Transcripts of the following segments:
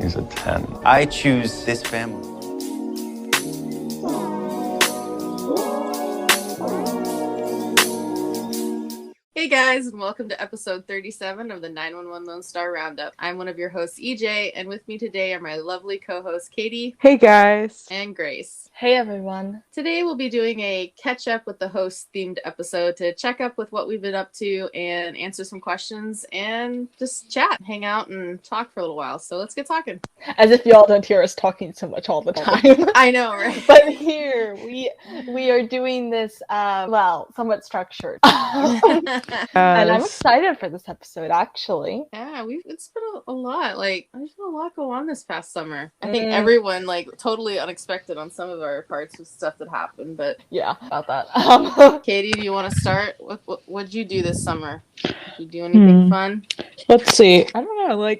He's a 10. I choose this family. Hey guys, and welcome to episode 37 of the 911 Lone Star Roundup. I'm one of your hosts, EJ, and with me today are my lovely co-hosts, Katie. Hey guys. And Grace. Hey everyone. Today we'll be doing a catch-up with the host themed episode to check up with what we've been up to and answer some questions and just chat, hang out, and talk for a little while. So let's get talking. As if y'all don't hear us talking so much all the time. I know, right? But here, we are doing this, somewhat structured. And I'm excited for this episode, actually. Yeah, it's been a lot. Like, there's been a lot go on this past summer. I think everyone, totally unexpected on some of our parts with stuff that happened, but... Yeah, about that. Katie, do you want to start? What'd you do this summer? Did you do anything fun? Let's see. I don't know.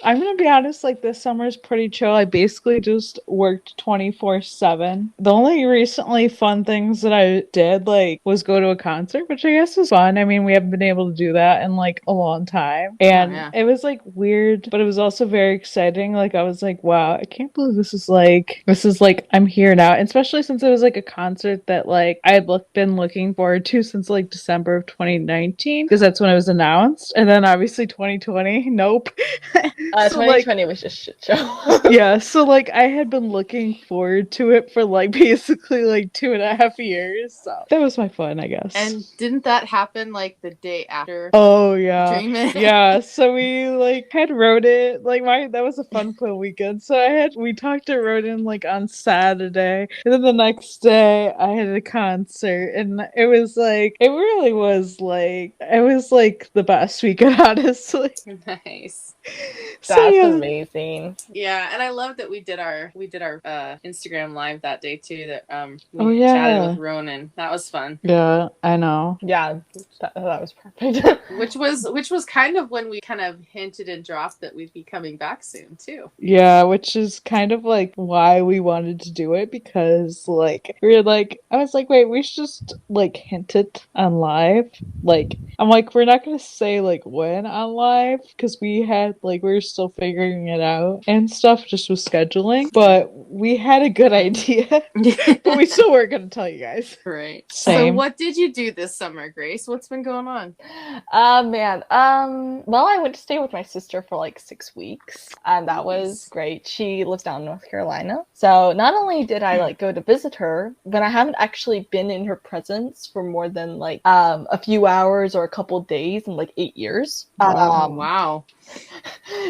I'm going to be honest, this summer's pretty chill. I basically just worked 24/7. The only recently fun things that I did, was go to a concert, which I guess was fun. I mean, we haven't been able to do that in, a long time. And it was, weird, but it was also very exciting. I was like, wow, I can't believe this is I'm here now. And especially since it was, a concert that, I had been looking forward to since, December of 2019, because that's when it was announced. And then, obviously, 2020, nope. 2020 was just shit show. Yeah, so I had been looking forward to it for basically 2.5 years. So that was my fun, I guess. And didn't that happen the day after? Oh yeah. Dreaming? Yeah, so we had Rodin, that was a fun weekend. So we talked to Rodin on Saturday, and then the next day I had a concert, and it was it really was it was the best weekend, honestly. Nice. That's amazing. Yeah, and I love that we did our Instagram live that day too. That we chatted with Ronan. That was fun. Yeah, I know. Yeah, that was perfect. which was kind of when we kind of hinted and dropped that we'd be coming back soon too. Yeah, which is kind of why we wanted to do it, because we were I was wait, we should just hint it on live. I'm we're not gonna say when on live, because we had we were still figuring it out and stuff just with scheduling, but we had a good idea. But we still weren't gonna tell you guys. Right. Same. So what did you do this summer, Grace? What's been going on? Well, I went to stay with my sister for 6 weeks, and that was great. She lives down in North Carolina. So not only did I go to visit her, but I haven't actually been in her presence for more than a few hours or a couple days in 8 years. Wow.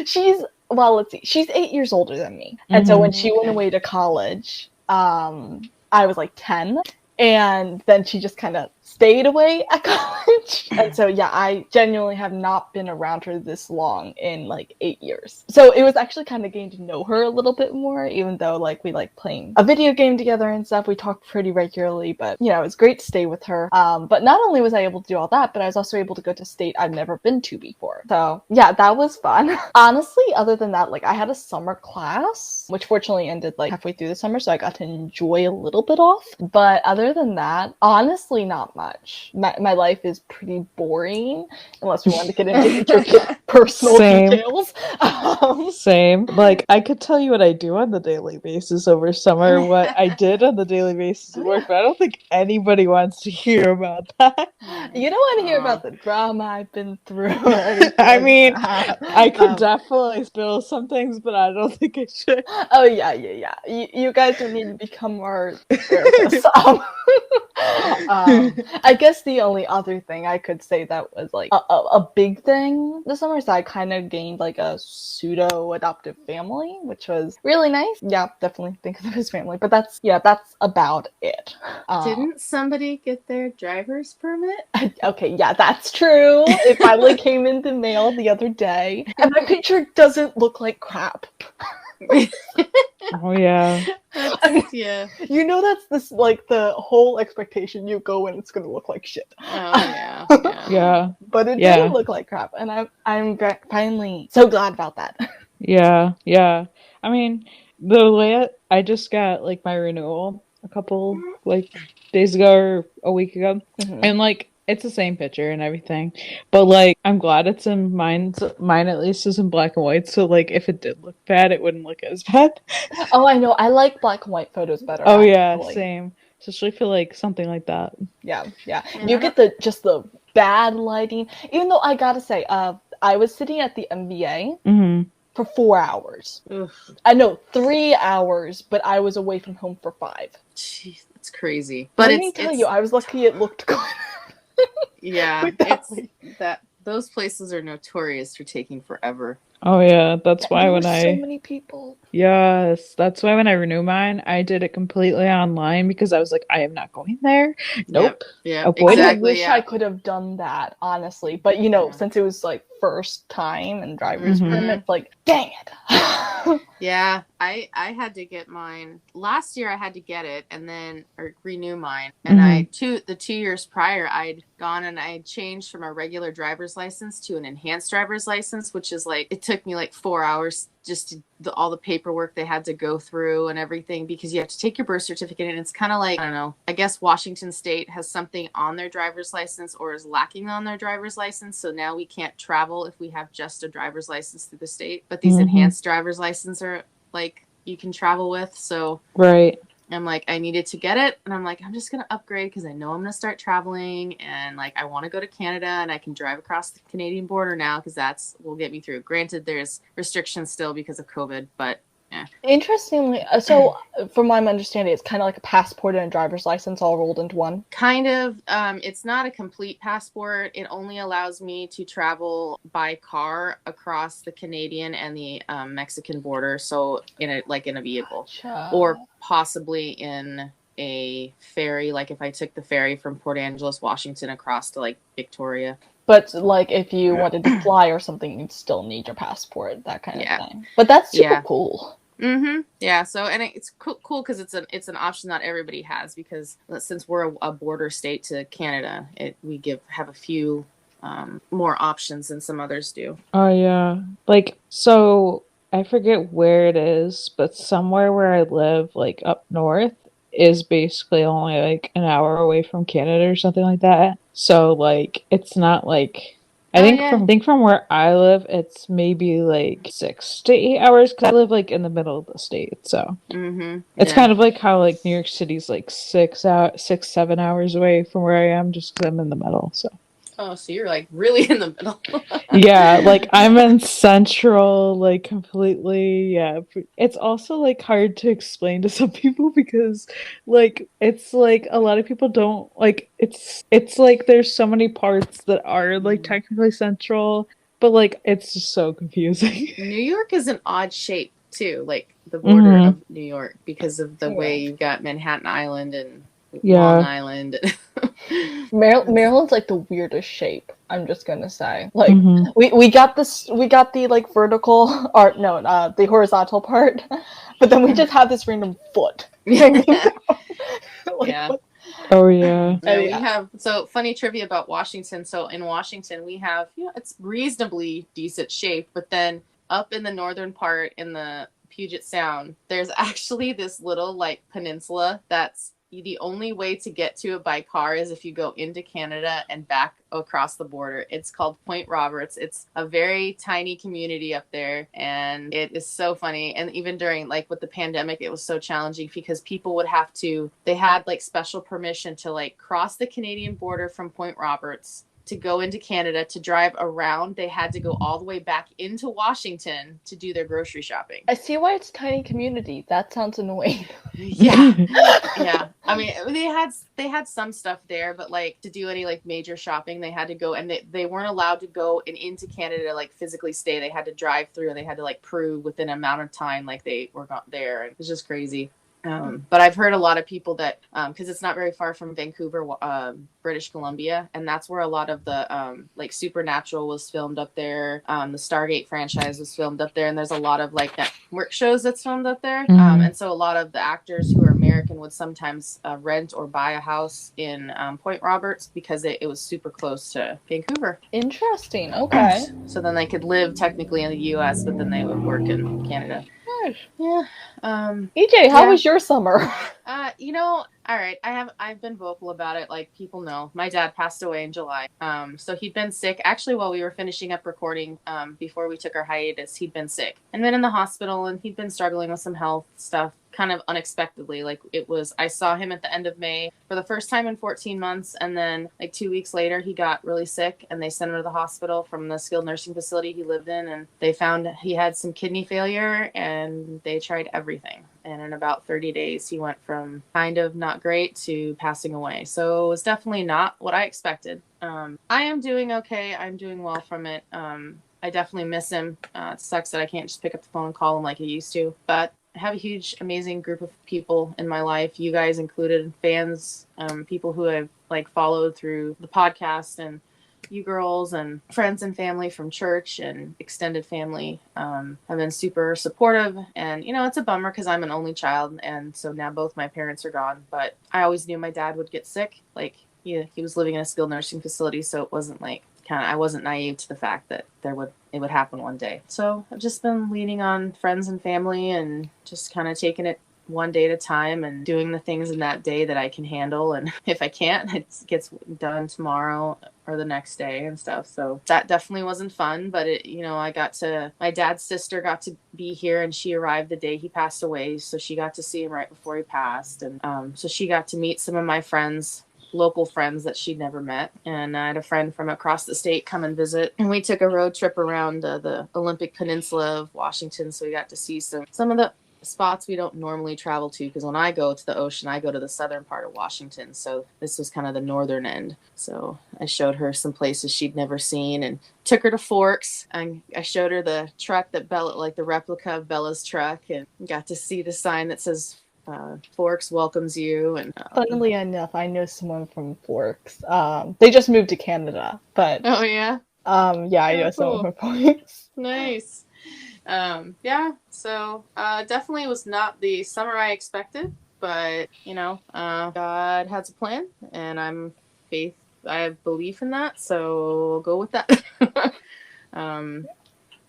She's 8 years older than me. And so when she went away to college, I was 10. And then she just kind of stayed away at college. And so, yeah, I genuinely have not been around her this long in 8 years. So it was actually kind of getting to know her a little bit more, even though we playing a video game together and stuff. We talk pretty regularly, but it was great to stay with her. But not only was I able to do all that, but I was also able to go to a state I've never been to before. So yeah, that was fun. Honestly, other than that, I had a summer class, which fortunately ended halfway through the summer, so I got to enjoy a little bit off. But other than that, honestly, not much. My life is pretty boring, unless we want to get into intricate personal details. Same. I could tell you what I do on the daily basis over summer, what I did on the daily basis at work, but I don't think anybody wants to hear about that. You don't want to hear about the drama I've been through. I mean, I could definitely spill some things, but I don't think I should. Oh, yeah. You guys don't need to become our therapists. I guess the only other thing I could say that was a big thing this summer is I kind of gained a pseudo adoptive family, which was really nice. Yeah, definitely think of them as family, but that's about it. Didn't somebody get their driver's permit? Okay, yeah, that's true. It finally came in the mail the other day, and my picture doesn't look like crap. Oh yeah. Yeah. That's this the whole expectation you go and it's gonna look like shit. Oh yeah. Yeah. But it didn't look like crap, and I'm finally so glad about that. Yeah. I mean, the way I just got my renewal a couple days ago or a week ago, and It's the same picture and everything, but like I'm glad it's in mine. Mine at least is in black and white, so like if it did look bad, it wouldn't look as bad. Oh, I know. I like black and white photos better. Oh yeah, actually. same. Especially for like something like that. Yeah, yeah. And You I get the bad lighting. Even though I gotta say, I was sitting at the MVA Mm-hmm. for 4 hours. Ugh, I know 3 hours, but I was away from home for 5. jeez, it's crazy. But Let me tell you, I was lucky it looked good. yeah, without it's me. that those places are notorious for taking forever. Oh yeah, that's why There when were so I many people. yes, that's why when I renew mine, I did it completely online because I was like, I am not going there. Nope. Yeah, Avoid it. I exactly. wish Yeah. I could have done that, honestly. But you know, Yeah. since it was like first time and driver's Mhm. permit, it's like, dang it. Yeah, I had to get mine last year. I had to get it and then or renew mine. And the 2 years prior, I'd gone and I changed from a regular driver's license to an enhanced driver's license, which is like it took me like 4 hours just to all the paperwork they had to go through and everything because you have to take your birth certificate and it's kind of like I don't know. I guess Washington State has something on their driver's license or is lacking on their driver's license, so now we can't travel if we have just a driver's license through the state. But these enhanced driver's licenses are like you can travel with, so Right. I'm like I needed to get it and I'm like I'm just gonna upgrade because I know I'm gonna start traveling and like I want to go to Canada and I can drive across the Canadian border now because that's will get me through. Granted, there's restrictions still because of COVID, but yeah. Interestingly, so from my understanding, it's kind of like a passport and a driver's license all rolled into one. Kind of. It's not a complete passport. It only allows me to travel by car across the Canadian and the Mexican border. So in a vehicle, or possibly in a ferry. Like if I took the ferry from Port Angeles, Washington, across to like Victoria. But like if you wanted to fly or something, you'd still need your passport, that kind Yeah. of thing. But that's super Yeah. cool. Mm-hmm. Yeah. So, and it's cool because it's an option not everybody has because since we're a border state to Canada, we have a few more options than some others do. Oh yeah. Like so I forget where it is, but somewhere where I live, like up north, is basically only like an hour away from Canada or something like that. So like it's not like I think from where I live, it's maybe like 6 to 8 hours because I live like in the middle of the state. So it's kind of like how like New York City's like 7 hours away from where I am, just because I'm in the middle. So. Oh, so you're like really in the middle. Yeah, like I'm in central, like completely. Yeah, it's also like hard to explain to some people because, like, it's like a lot of people don't like. It's like there's so many parts that are like technically central, but like it's just so confusing. New York is an odd shape too, like the border of New York because of the way you've got Manhattan Island and Long Island. Maryland's like the weirdest shape. I'm just gonna say, like we got the like vertical or no, the horizontal part, but then we just have this random foot. Like, Yeah. what? Oh yeah. We have funny trivia about Washington. So in Washington we have it's reasonably decent shape, but then up in the northern part in the Puget Sound, there's actually this little like peninsula that's the only way to get to it by car is if you go into Canada and back across the border. It's called Point Roberts. It's a very tiny community up there, and it is so funny. And even during like with the pandemic, it was so challenging because people would they had like special permission to like cross the Canadian border from Point Roberts to go into Canada to drive around. They had to go all the way back into Washington to do their grocery shopping. I see why it's a tiny community. That sounds annoying. Yeah. Yeah. I mean, they had some stuff there, but like to do any like major shopping, they had to go and they weren't allowed to go and into Canada to like physically stay. They had to drive through and they had to like prove within an amount of time like they were not there. It was just crazy. But I've heard a lot of people that because it's not very far from Vancouver, British Columbia, and that's where a lot of the like Supernatural was filmed up there. The Stargate franchise was filmed up there, and there's a lot of like network shows that's filmed up there. And so a lot of the actors who are American would sometimes rent or buy a house in Point Roberts because it was super close to Vancouver. Interesting. Okay. So then they could live technically in the U.S., but then they would work in Canada. Yeah. EJ, how was your summer? All right, I've been vocal about it. Like people know, my dad passed away in July. So he'd been sick. Actually, while we were finishing up recording, before we took our hiatus, he'd been sick and been in the hospital, and he'd been struggling with some health stuff, kind of unexpectedly. Like I saw him at the end of May for the first time in 14 months, and then like 2 weeks later, he got really sick, and they sent him to the hospital from the skilled nursing facility he lived in, and they found he had some kidney failure, and they tried everything. And in about 30 days, he went from kind of not great to passing away. So it was definitely not what I expected. I am doing okay. I'm doing well from it. I definitely miss him. It sucks that I can't just pick up the phone and call him like I used to. But I have a huge, amazing group of people in my life, you guys included, fans, people who I've like followed through the podcast, and you girls and friends and family from church and extended family have been super supportive. And it's a bummer because I'm an only child, and so now both my parents are gone, but I always knew my dad would get sick. Like he was living in a skilled nursing facility, so it wasn't like I wasn't naive to the fact that it would happen one day. So I've just been leaning on friends and family and just kind of taking it one day at a time and doing the things in that day that I can handle. And if I can't, it gets done tomorrow or the next day and stuff. So that definitely wasn't fun, but my dad's sister got to be here, and she arrived the day he passed away. So she got to see him right before he passed. And so she got to meet some of my friends, local friends that she'd never met. And I had a friend from across the state come and visit, and we took a road trip around the Olympic Peninsula of Washington. So we got to see some of the spots we don't normally travel to, because when I go to the ocean, I go to the southern part of Washington. So this was kind of the northern end. So I showed her some places she'd never seen and took her to Forks. And I showed her the truck that Bella, like the replica of Bella's truck, and got to see the sign that says Forks welcomes you. And funnily enough, I know someone from Forks. They just moved to Canada, but oh yeah, yeah, I know someone from Forks. Nice. So definitely was not the summer I expected, but God has a plan, and I have belief in that, so we'll go with that.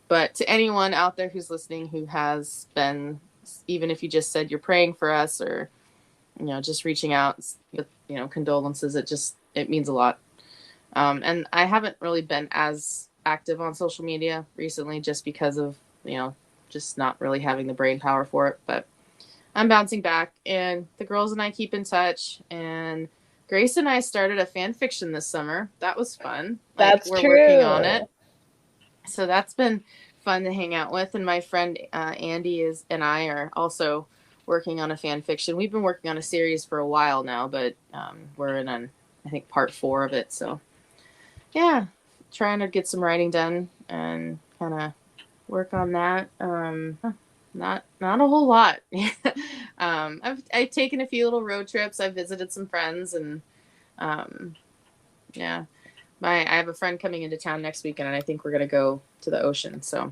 But to anyone out there who's listening who has been, even if you just said you're praying for us, or just reaching out with condolences, it means a lot. And I haven't really been as active on social media recently, just because of just not really having the brain power for it. But I'm bouncing back, and the girls and I keep in touch. And Grace and I started a fan fiction this summer. That was fun. That's we're true. Working on it, so that's been fun to hang out with. And my friend Andy and I are also working on a fan fiction. We've been working on a series for a while now, but we're in I think part 4 of it. So yeah, trying to get some writing done and kind of work on that. Not a whole lot. I've taken a few little road trips. I've visited some friends, and yeah, I have a friend coming into town next weekend, and I think we're gonna go to the ocean, so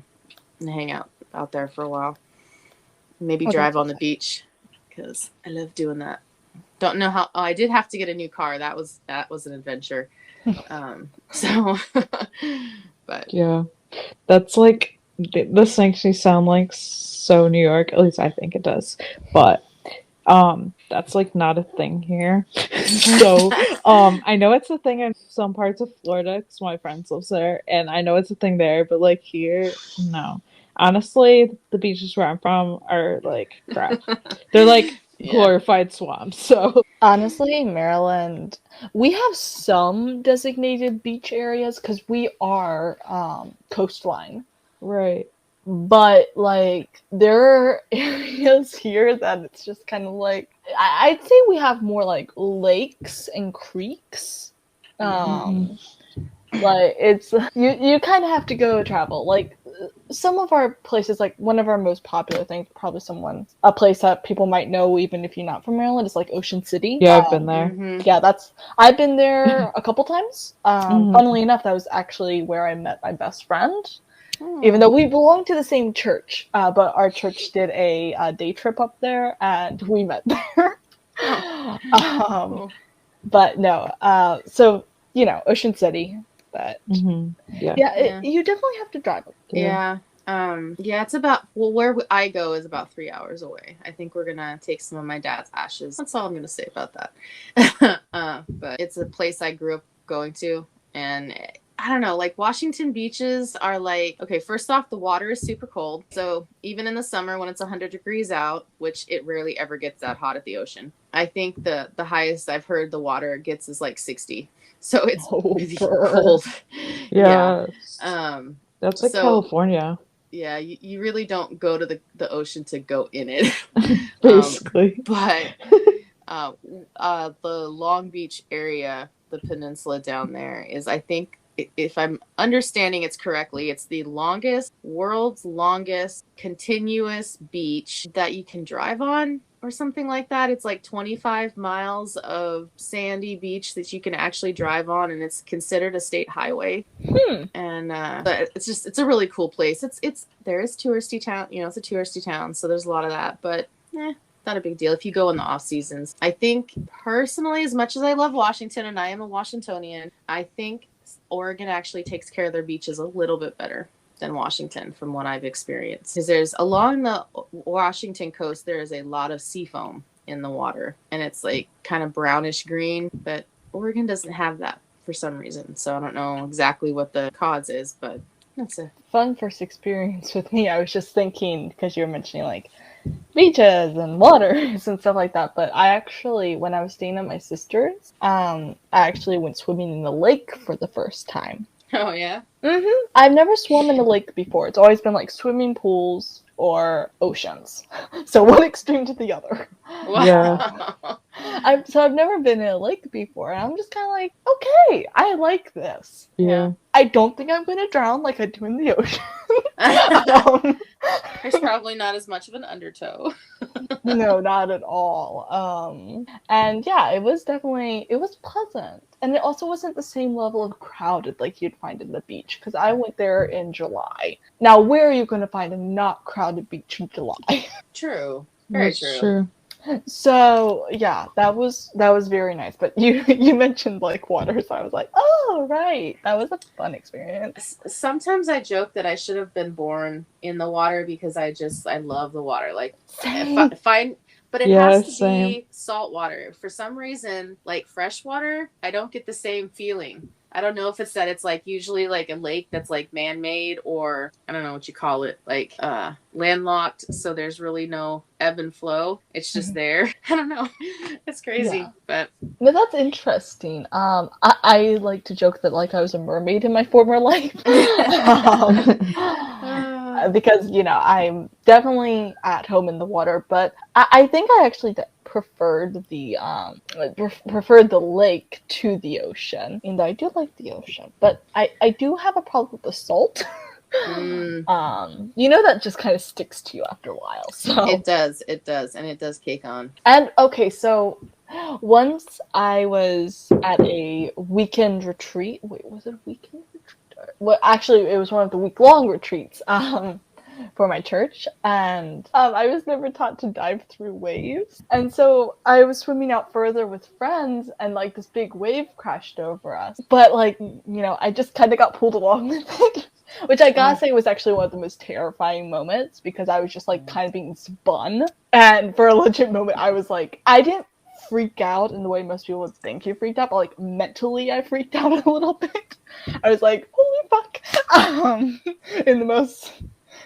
and hang out there for a while. Maybe drive on the beach, because I love doing that. Don't know how. I did have to get a new car. That was an adventure. But yeah, that's like, this makes me sound like so New York, at least I think it does, but that's like not a thing here. So I know it's a thing in some parts of Florida because my friends live there, and I know it's a thing there, but like here, no. Honestly, the beaches where I'm from are like crap. They're like glorified swamps. So honestly, Maryland, we have some designated beach areas because we are coastline. Right. But like there are areas here that it's just kind of like, I'd say we have more like lakes and creeks. Like it's you kind of have to go travel. Like some of our places, like one of our most popular things, probably a place that people might know even if you're not from Maryland, is like Ocean City. Yeah, I've been there. Yeah, I've been there a couple times. Funnily enough, that was actually where I met my best friend. Even though we belong to the same church, but our church did a day trip up there, and we met there. But no, so Ocean City. But yeah, you definitely have to drive. Yeah, Yeah, it's about, well, where I go is about 3 hours away. I think we're gonna take some of my dad's ashes. That's all I'm gonna say about that. But it's a place I grew up going to, and I don't know, like Washington beaches are like, okay, first off, the water is super cold. So even in the summer when it's 100 degrees out, which it rarely ever gets that hot at the ocean, I think the highest I've heard the water gets is like 60. So it's really cold. Yeah. Yes. That's like So California, yeah, you really don't go to the ocean to go in it. basically. But the Long Beach area, the peninsula down there, is, I think, if I'm understanding it correctly, it's the world's longest continuous beach that you can drive on or something like that. It's like 25 miles of sandy beach that you can actually drive on, and it's considered a state highway. And but it's a really cool place. There is touristy town, it's a touristy town, so there's a lot of that, but not a big deal if you go in the off seasons. I think personally, as much as I love Washington and I am a Washingtonian, I think Oregon actually takes care of their beaches a little bit better than Washington from what I've experienced. Because there's, along the Washington coast, there is a lot of sea foam in the water, and it's like kind of brownish green, but Oregon doesn't have that for some reason. So I don't know exactly what the cause is, but that's a fun first experience with me. I was just thinking, because you were mentioning like beaches and waters and stuff like that, but I actually, when I was staying at my sister's, I actually went swimming in the lake for the first time. Oh yeah? I've never swum in a lake before. It's always been like swimming pools or oceans. So one extreme to the other. Wow. Yeah. I've never been in a lake before, and I'm just kind of like, okay, I like this. Yeah. I don't think I'm gonna drown like I do in the ocean. There's probably not as much of an undertow. No, not at all. And yeah, it was pleasant. And it also wasn't the same level of crowded like you'd find in the beach, because I went there in July. Now, where are you going to find a not crowded beach in July? True. Very That's true. So yeah, that was very nice. But you mentioned like water, so I was like, oh right, that was a fun experience. Sometimes I joke that I should have been born in the water because I love the water. Like fine, but it has to be salt water. For some reason, like fresh water, I don't get the same feeling. I don't know if it's that it's like usually like a lake that's like man-made, or I don't know what you call it, like landlocked, so there's really no ebb and flow. It's just there. I don't know. It's crazy. Yeah. But no, that's interesting. I like to joke that like I was a mermaid in my former life. Because I'm definitely at home in the water, but I think I actually preferred the lake to the ocean, and I do like the ocean, but I do have a problem with the salt. That just kind of sticks to you after a while. So it does, and it does cake on. And okay, so once I was at a weekend retreat. Wait, was it a weekend retreat? Well, actually, it was one of the week-long retreats. For my church, and I was never taught to dive through waves, and so I was swimming out further with friends, and like this big wave crashed over us, but like I just kind of got pulled along with it, which I gotta say was actually one of the most terrifying moments, because I was just like kind of being spun, and for a legit moment I was like, I didn't freak out in the way most people would think you freaked out, but like mentally I freaked out a little bit. I was like, holy fuck, in the most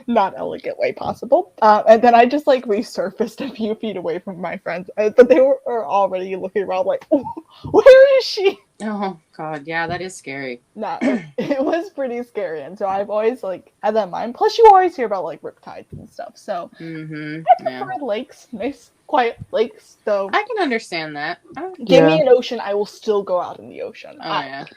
not elegant way possible. And then I just like resurfaced a few feet away from my friends, but they were already looking around like, oh, where is she? Oh god, yeah, that is scary. No, it was pretty scary, and so I've always like had that in mind. Plus, you always hear about like riptides and stuff. So I prefer lakes, nice quiet lakes. So I can understand that. Give me an ocean, I will still go out in the ocean.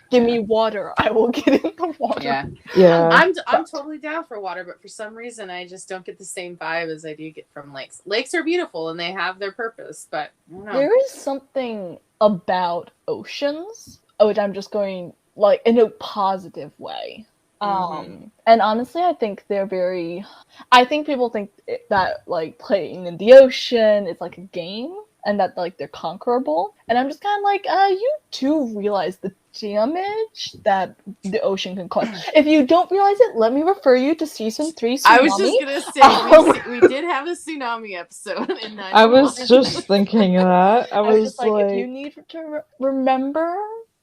Give me water, I will get in the water. Yeah. I'm totally down for water, but for some reason I just don't get the same vibe as I do get from lakes. Lakes are beautiful and they have their purpose, but I don't know. There is something about oceans, which I'm just going like in a positive way. And honestly, I think people think that like playing in the ocean is like a game, and that like they're conquerable. And I'm just kind of like, you do realize the damage that the ocean can cause. If you don't realize it, let me refer you to season 3 Tsunami. I was just gonna say we did have a tsunami episode in 911. I was just thinking that. I was just like, if you need to remember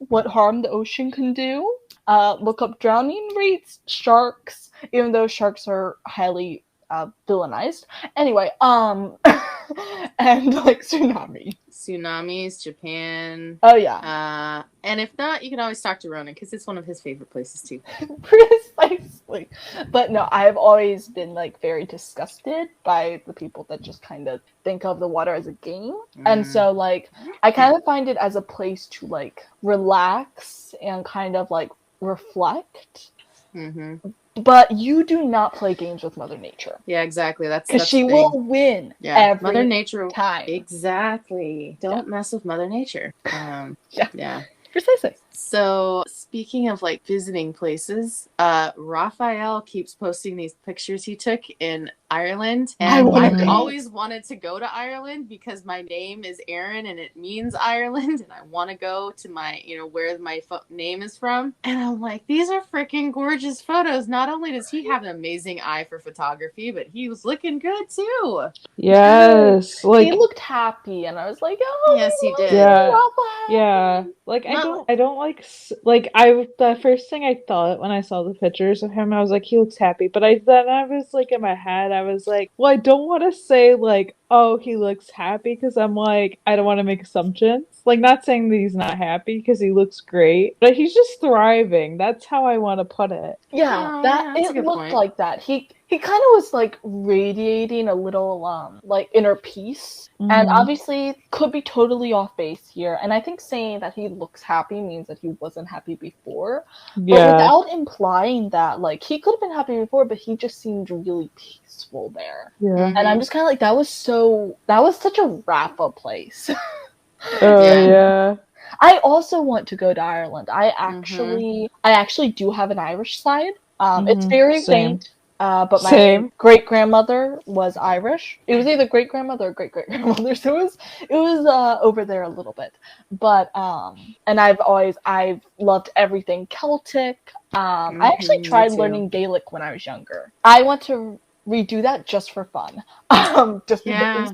what harm the ocean can do, look up drowning rates, sharks, even though sharks are highly villainized. Anyway, and like tsunamis, Japan. Oh yeah. And if not, you can always talk to Ronan because it's one of his favorite places too. Precisely. But no, I've always been like very disgusted by the people that just kind of think of the water as a game. And so like I kind of find it as a place to like relax and kind of like reflect. Mm-hmm. But you do not play games with Mother Nature. Yeah, exactly. That's because she will win every Mother Nature time. Exactly. Don't mess with Mother Nature. Yeah. Precisely. So speaking of like visiting places, Raphael keeps posting these pictures he took in Ireland, and I've always wanted to go to Ireland because my name is Erin and it means Ireland, and I want to go to my, where my name is from. And I'm like, these are freaking gorgeous photos. Not only does he have an amazing eye for photography, but he was looking good too. Yes, like he looked happy, and I was like, oh, yes, he did. Yeah. Like I don't the first thing I thought when I saw the pictures of him, I was like, he looks happy. But then I was like, in my head, I was like, well, I don't want to say like, oh, he looks happy, because I'm like, I don't want to make assumptions. Like, not saying that he's not happy, because he looks great, but he's just thriving. That's how I want to put it. Yeah, it looked like that. He kind of was like radiating a little like inner peace, and obviously could be totally off base here. And I think saying that he looks happy means that he wasn't happy before, but without implying that like he could have been happy before, but he just seemed really peaceful there. Yeah, and I'm just kind of like, that was such a wrap-up place. Yeah. I also want to go to Ireland. I actually do have an Irish side. It's very faint. But my great-grandmother was Irish. It was either great-grandmother or great-great-grandmother, so it was over there a little bit. But and I've loved everything Celtic. I actually tried learning Gaelic when I was younger. I want to redo that just for fun.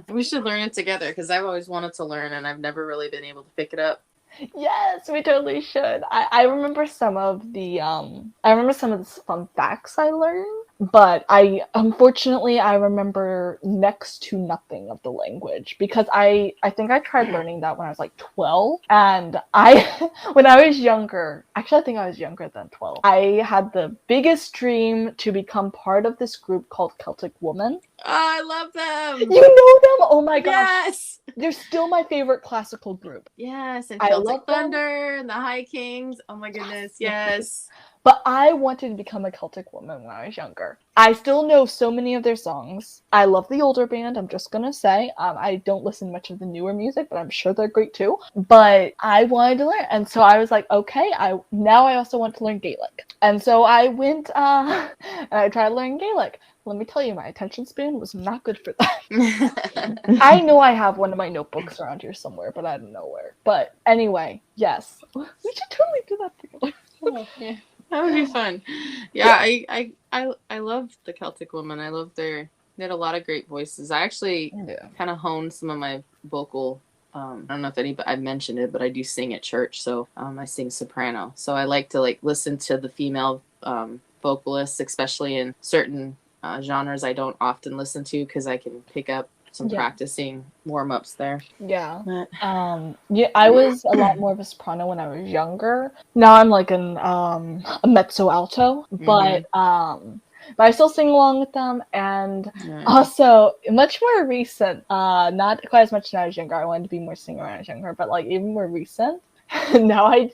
We should learn it together, because I've always wanted to learn and I've never really been able to pick it up. Yes, we totally should. I remember some of the fun facts I learned, but unfortunately I remember next to nothing of the language, because I think I tried learning that when I was like 12, and when I was younger, actually I think I was younger than 12, I had the biggest dream to become part of this group called Celtic Woman. Oh, I love them. You know them? Oh my gosh. Yes. They're still my favorite classical group. Yes, and Celtic Thunder and the High Kings. Oh my goodness, yes. But I wanted to become a Celtic Woman when I was younger. I still know so many of their songs. I love the older band, I'm just gonna say. I don't listen much of the newer music, but I'm sure they're great too. But I wanted to learn, and so I was like, okay, now I also want to learn Gaelic. And so I went and I tried learning Gaelic. Let me tell you, my attention span was not good for that. I know I have one of my notebooks around here somewhere, but I don't know where. But anyway, yes. We should totally do that together. Oh, yeah. That would be fun. Yeah. I love the Celtic Woman. I love they had a lot of great voices. I actually kind of honed some of my vocal. I don't know if I mentioned it, but I do sing at church, so I sing soprano. So I like to listen to the female vocalists, especially in certain genres I don't often listen to, because I can pick up some practicing warm-ups there. Yeah. I was a lot more of a soprano when I was younger. Now I'm like a mezzo alto, but I still sing along with them. And also, much more recent, not quite as much when I was younger. I wanted to be more singer when I was younger, but like even more recent. Now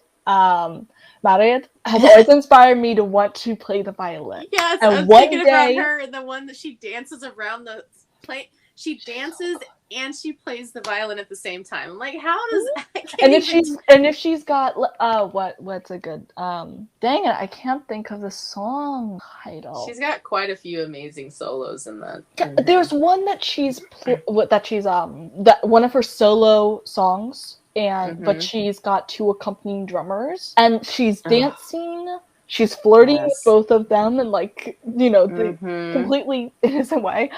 Marriott has always inspired me to want to play the violin. Yes, and I was thinking about her and the one that she dances around the plate. She dances and she plays the violin at the same time. I'm like, how does that? If she's got what's a good dang it, I can't think of the song title. She's got quite a few amazing solos in that. There's one that one of her solo songs and but Mhm. she's got 2 accompanying drummers, and she's Ugh. dancing. She's flirting with Yes. both of them, and like, you know, the Mhm. completely innocent way,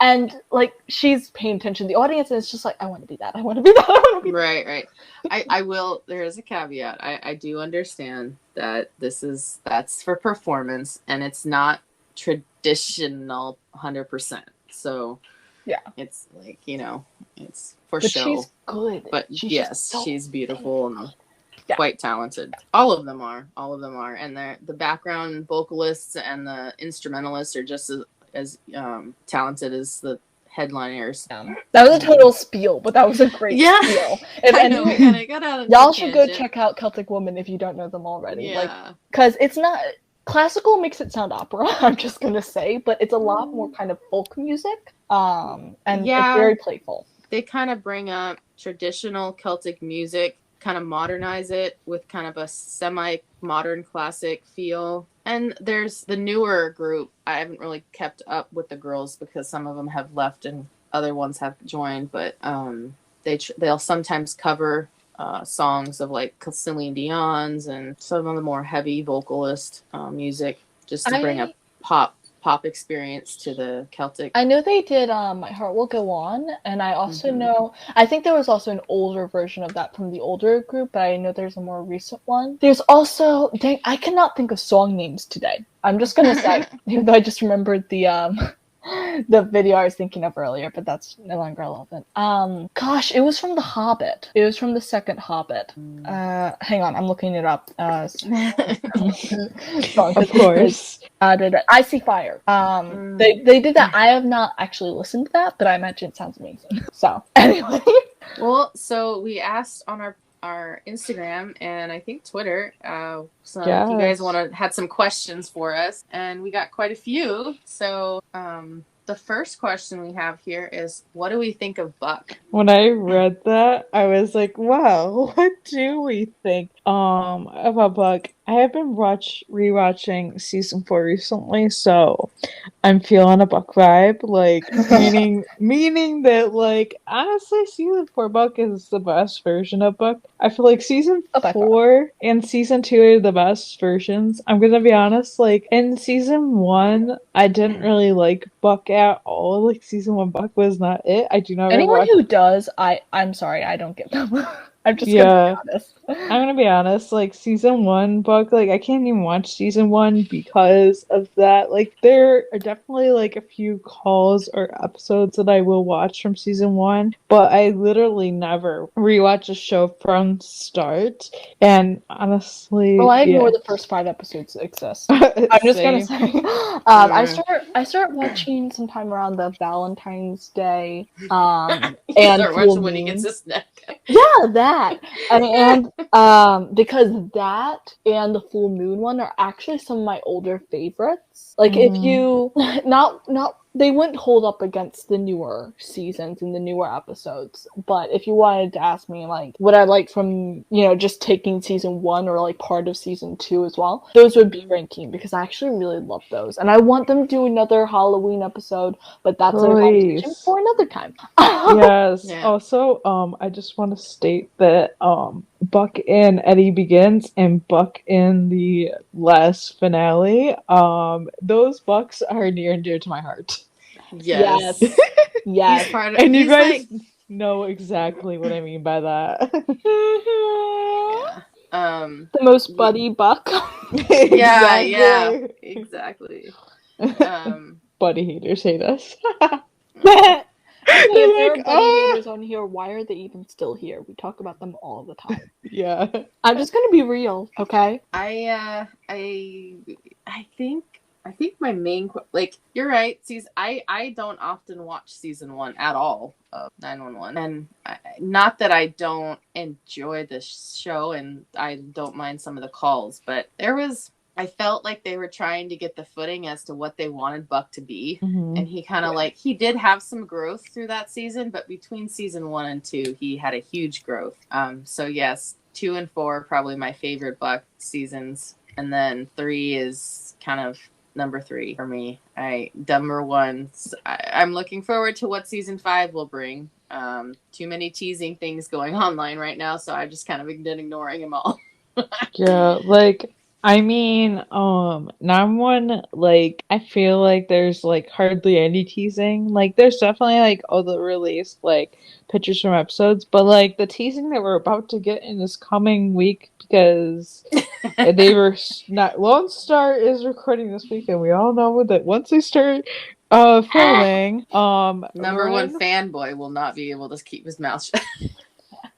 and like she's paying attention to the audience, and it's just like, I want to be that. I want to be that. I want to be that. Right. I will. There is a caveat. I do understand that that's for performance, and it's not traditional 100%. So Yeah. it's like, it's for But show. she's good. But She's yes, just so she's beautiful and Yeah. quite talented. All of them are. And the background vocalists and the instrumentalists are just as talented as the headliners. That was a total spiel, but that was a great Yeah. spiel. If I know, we any, got out of y'all the should go tangent. check out Celtic Woman if you don't know them already. Like, Yeah. because it's not classical makes it sound opera. I'm just gonna say, but it's a lot more kind of folk music. And Yeah. it's very playful. They kind of bring up traditional Celtic music, kind of modernize it with kind of a semi-modern classic feel. And there's the newer group. I haven't really kept up with the girls because some of them have left and other ones have joined, but they'll sometimes cover songs of like Celine Dion's and some of the more heavy vocalist music, just to bring a pop experience to the Celtic. I know they did My Heart Will Go On, and I also know, I think there was also an older version of that from the older group, but I know there's a more recent one. There's also, dang, I cannot think of song names today. I'm just gonna say, even though I just remembered the video I was thinking of earlier, but that's no longer relevant. Gosh, it was from The Hobbit. It was from the second Hobbit. Hang on, I'm looking it up. Of course. I See Fire. They did that. I have not actually listened to that, but I imagine it sounds amazing. So anyway. Well, so we asked on our Instagram and I think Twitter, so if you guys had some questions for us, and we got quite a few. So the first question we have here is, what do we think of Buck? When I read that, I was like, wow, what do we think about Buck? I have been rewatching season 4 recently, so I'm feeling a Buck vibe, like meaning that, like, honestly, season 4 Buck is the best version of Buck. I feel like season 4 and season 2 are the best versions. I'm gonna be honest, like, in season 1, I didn't really like Buck at all. Like, season 1 Buck was not it. I do not. Anyone who does, I'm sorry, I don't get them. I'm just gonna be honest. I'm gonna be honest, like, season 1 Buck, like, I can't even watch season 1 because of that. Like, there are definitely, like, a few calls or episodes that I will watch from season 1, but I literally never rewatch a show from start, and honestly... Well, I ignore the first 5 episodes that exist. I'm just gonna say, I start watching sometime around the Valentine's Day, and start watching when he gets his neck. Yeah, that and because that and the full moon one are actually some of my older favorites. Like, if you not they wouldn't hold up against the newer seasons and the newer episodes, but if you wanted to ask me, like, what I like from, just taking season 1 or like part of season 2 as well, those would be ranking, because I actually really love those, and I want them to do another Halloween episode, but that's a conversation for another time. Yes. Yeah. Also, I just want to state that Buck in Eddie Begins and Buck in the last finale, those Bucks are near and dear to my heart. Yes. Yes. And you guys know exactly what I mean by that. The most buddy Buck. Exactly. Buddy haters hate us. If there are buddy haters on here, why are they even still here? We talk about them all the time. Yeah. I'm just gonna be real, okay? I think my main, like, you're right. I don't often watch season 1 at all of 911, and not that I don't enjoy the show and I don't mind some of the calls, but I felt like they were trying to get the footing as to what they wanted Buck to be. And he kind of he did have some growth through that season, but between season 1 and 2, he had a huge growth. So yes, 2 and 4 are probably my favorite Buck seasons. And then 3 is kind of number 3 for me. Number 1. I'm looking forward to what season 5 will bring. Too many teasing things going online right now, so I've just kind of been ignoring them all. Yeah, like I mean, number one, like I feel like there's like hardly any teasing. Like there's definitely like all the released like pictures from episodes, but like the teasing that we're about to get in this coming week because they were not Lone Star is recording this week, and we all know that once they start filming, Number 1 fanboy will not be able to keep his mouth shut.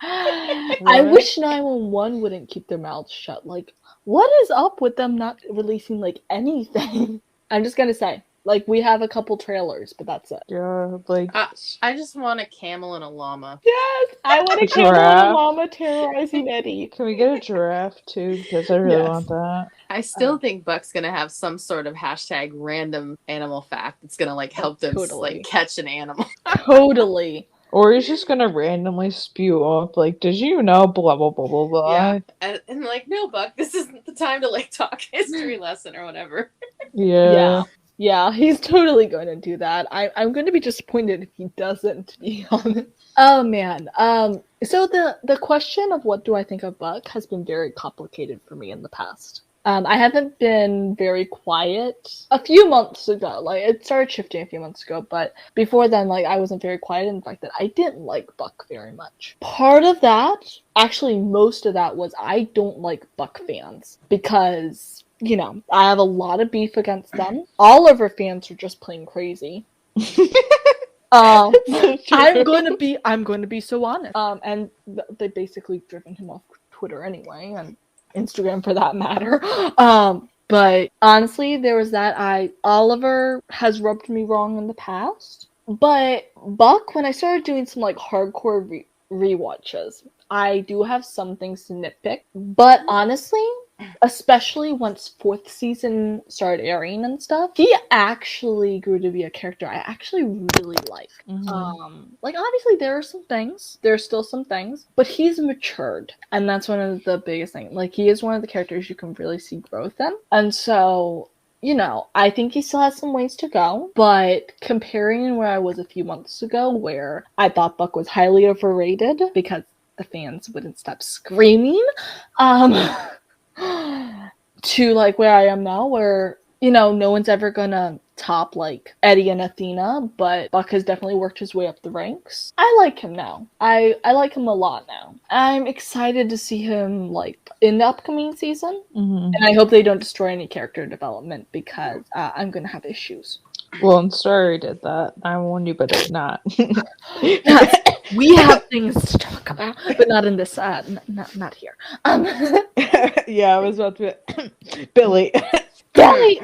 I wish 911 wouldn't keep their mouths shut. Like, what is up with them not releasing like anything? I'm just gonna say, like, we have a couple trailers, but that's it. Yeah, like I just want a camel and a llama. Yes, I want a camel and a llama terrorizing Eddie. Can we get a giraffe too? Because I really want that. I still think Buck's gonna have some sort of hashtag random animal fact that's gonna like help them like catch an animal. Totally. Or he's just gonna randomly spew off like, "Did you know?" Blah blah blah blah blah. Yeah, and like, no, Buck, this isn't the time to like talk history lesson or whatever. Yeah, he's totally going to do that. I'm going to be disappointed if he doesn't, to be honest. Oh man. So the question of what do I think of Buck has been very complicated for me in the past. I haven't been very quiet a few months ago. Like, it started shifting a few months ago, but before then, like, I wasn't very quiet in the fact that I didn't like Buck very much. Part of that, actually most of that, was I don't like Buck fans because, you know, I have a lot of beef against them. All of our fans are just plain crazy. I'm going to be so honest. And they basically driven him off Twitter anyway, and Instagram for that matter. But honestly, there was that. Oliver has rubbed me wrong in the past, but Buck, when I started doing some like hardcore rewatches, I do have some things to nitpick. But honestly, especially once 4th season started airing and stuff, he actually grew to be a character I actually really like. Like, obviously there are still some things, but he's matured, and that's one of the biggest things. Like, he is one of the characters you can really see growth in, and so, you know, I think he still has some ways to go, but comparing where I was a few months ago, where I thought Buck was highly overrated because the fans wouldn't stop screaming, to like where I am now, where, you know, no one's ever gonna top like Eddie and Athena, but Buck has definitely worked his way up the ranks. I like him now. I like him a lot now. I'm excited to see him like in the upcoming season, and I hope they don't destroy any character development because I'm gonna have issues. Well, Story did that. I warned you, but it's not. We have things to talk about, but not in this. Not here. Yeah, I was about to. Billy. Billy.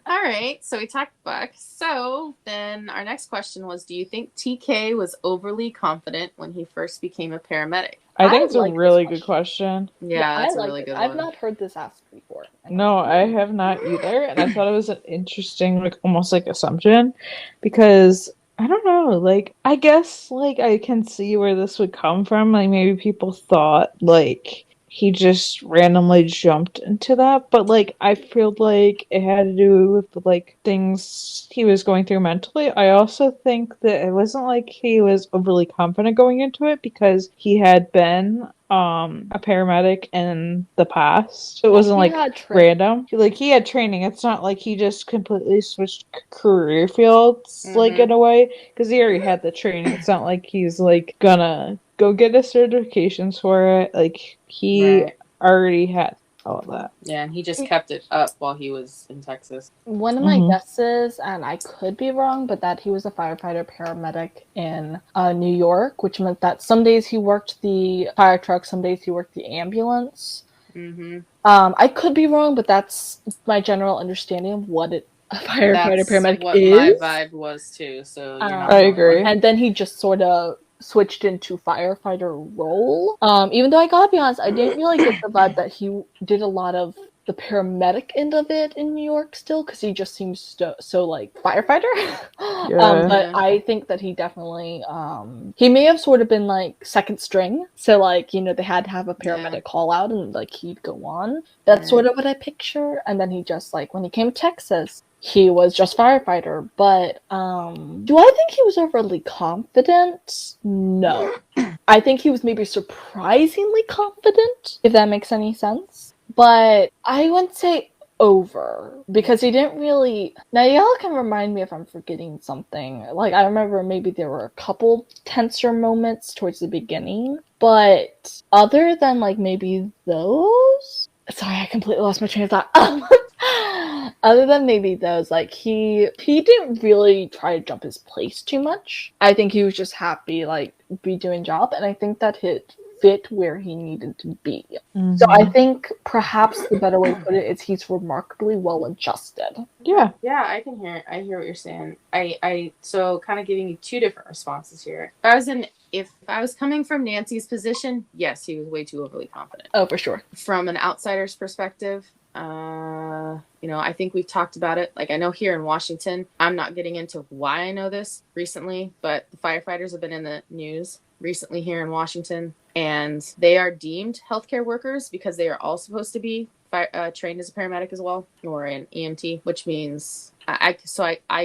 All right, so we talked Buck. So then our next question was, do you think TK was overly confident when he first became a paramedic? I think it's a really good question. Yeah, that's a really good one. I've not heard this asked before. No, I have not either, and I thought it was an interesting, like, almost like assumption, because I don't know, like, I guess, like, I can see where this would come from. Like, maybe people thought, like, he just randomly jumped into that, but, like, I feel like it had to do with, like, things he was going through mentally. I also think that it wasn't like he was overly confident going into it, because he had been a paramedic in the past. It wasn't like random. Like, he had training. It's not like he just completely switched career fields, like, in a way, because he already had the training. It's not like he's like gonna go get his certifications for it. Like, he already had all of that. Yeah, and he just kept it up while he was in Texas. One of my guesses, and I could be wrong, but that he was a firefighter paramedic in New York, which meant that some days he worked the fire truck, some days he worked the ambulance. I could be wrong, but that's my general understanding of what a firefighter paramedic what is. My vibe was too. So you're not I agree. And then he just sort of switched into firefighter role. Even though I gotta be honest, I didn't really get the vibe that he did a lot of the paramedic end of it in New York still, because he just seems so like firefighter. Yeah. But I think that he definitely he may have sort of been like second string, so like, you know, they had to have a paramedic call out and like he'd go on. That's sort of what I picture. And then he just like, when he came to Texas, he was just firefighter. But do I think he was overly confident? No. I think he was maybe surprisingly confident, if that makes any sense. But I wouldn't say over, because he didn't really... Now, y'all can remind me if I'm forgetting something. Like, I remember maybe there were a couple tenser moments towards the beginning, but other than, like, maybe those... Sorry, I completely lost my train of thought. Other than maybe those, like, he didn't really try to jump his place too much. I think he was just happy, like, be doing job, and I think that it fit where he needed to be. Mm-hmm. So I think perhaps the better way to put it is he's remarkably well adjusted. Yeah. Yeah, I can hear it. I hear what you're saying. I so kind of giving you two different responses here. If I was coming from Nancy's position, yes, he was way too overly confident. Oh, for sure. From an outsider's perspective, you know, I think we've talked about it. Like, I know here in Washington, I'm not getting into why I know this recently, but the firefighters have been in the news recently here in Washington, and they are deemed healthcare workers because they are all supposed to be trained as a paramedic as well, or an EMT, which means I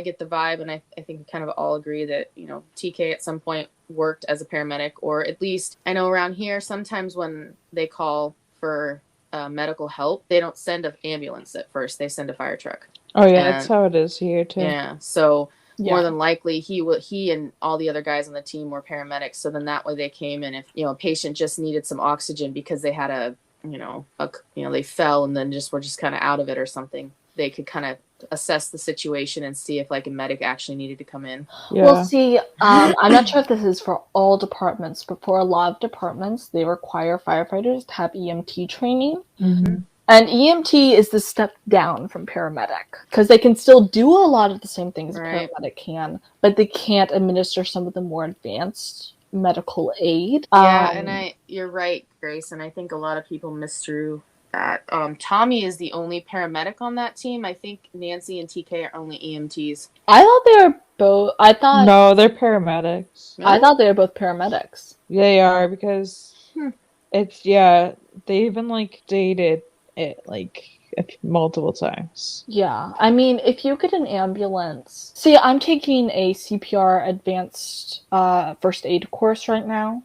get the vibe, and I think we kind of all agree that, you know, TK at some point worked as a paramedic, or at least I know around here sometimes when they call for medical help, they don't send an ambulance at first, they send a fire truck. Oh yeah, that's how it is here too. Yeah, so more Yeah. than likely he and all the other guys on the team were paramedics, so then that way they came in if, you know, a patient just needed some oxygen because they had they fell and then were just kind of out of it or something, they could kind of assess the situation and see if like a medic actually needed to come in. Yeah. Well, see, I'm not sure if this is for all departments, but for a lot of departments, they require firefighters to have EMT training. Mm-hmm. And EMT is the step down from paramedic, because they can still do a lot of the same things Right. a paramedic can, but they can't administer some of the more advanced medical aid. Yeah, and you're right, Grace, and I think a lot of people misdrew that. Tommy is the only paramedic on that team. I think Nancy and TK are only EMTs. I thought they were both. No, they're paramedics. I thought they were both paramedics. They are, because they even like dated it like multiple times. Yeah, I mean, if you get an ambulance... See, I'm taking a CPR advanced first aid course right now.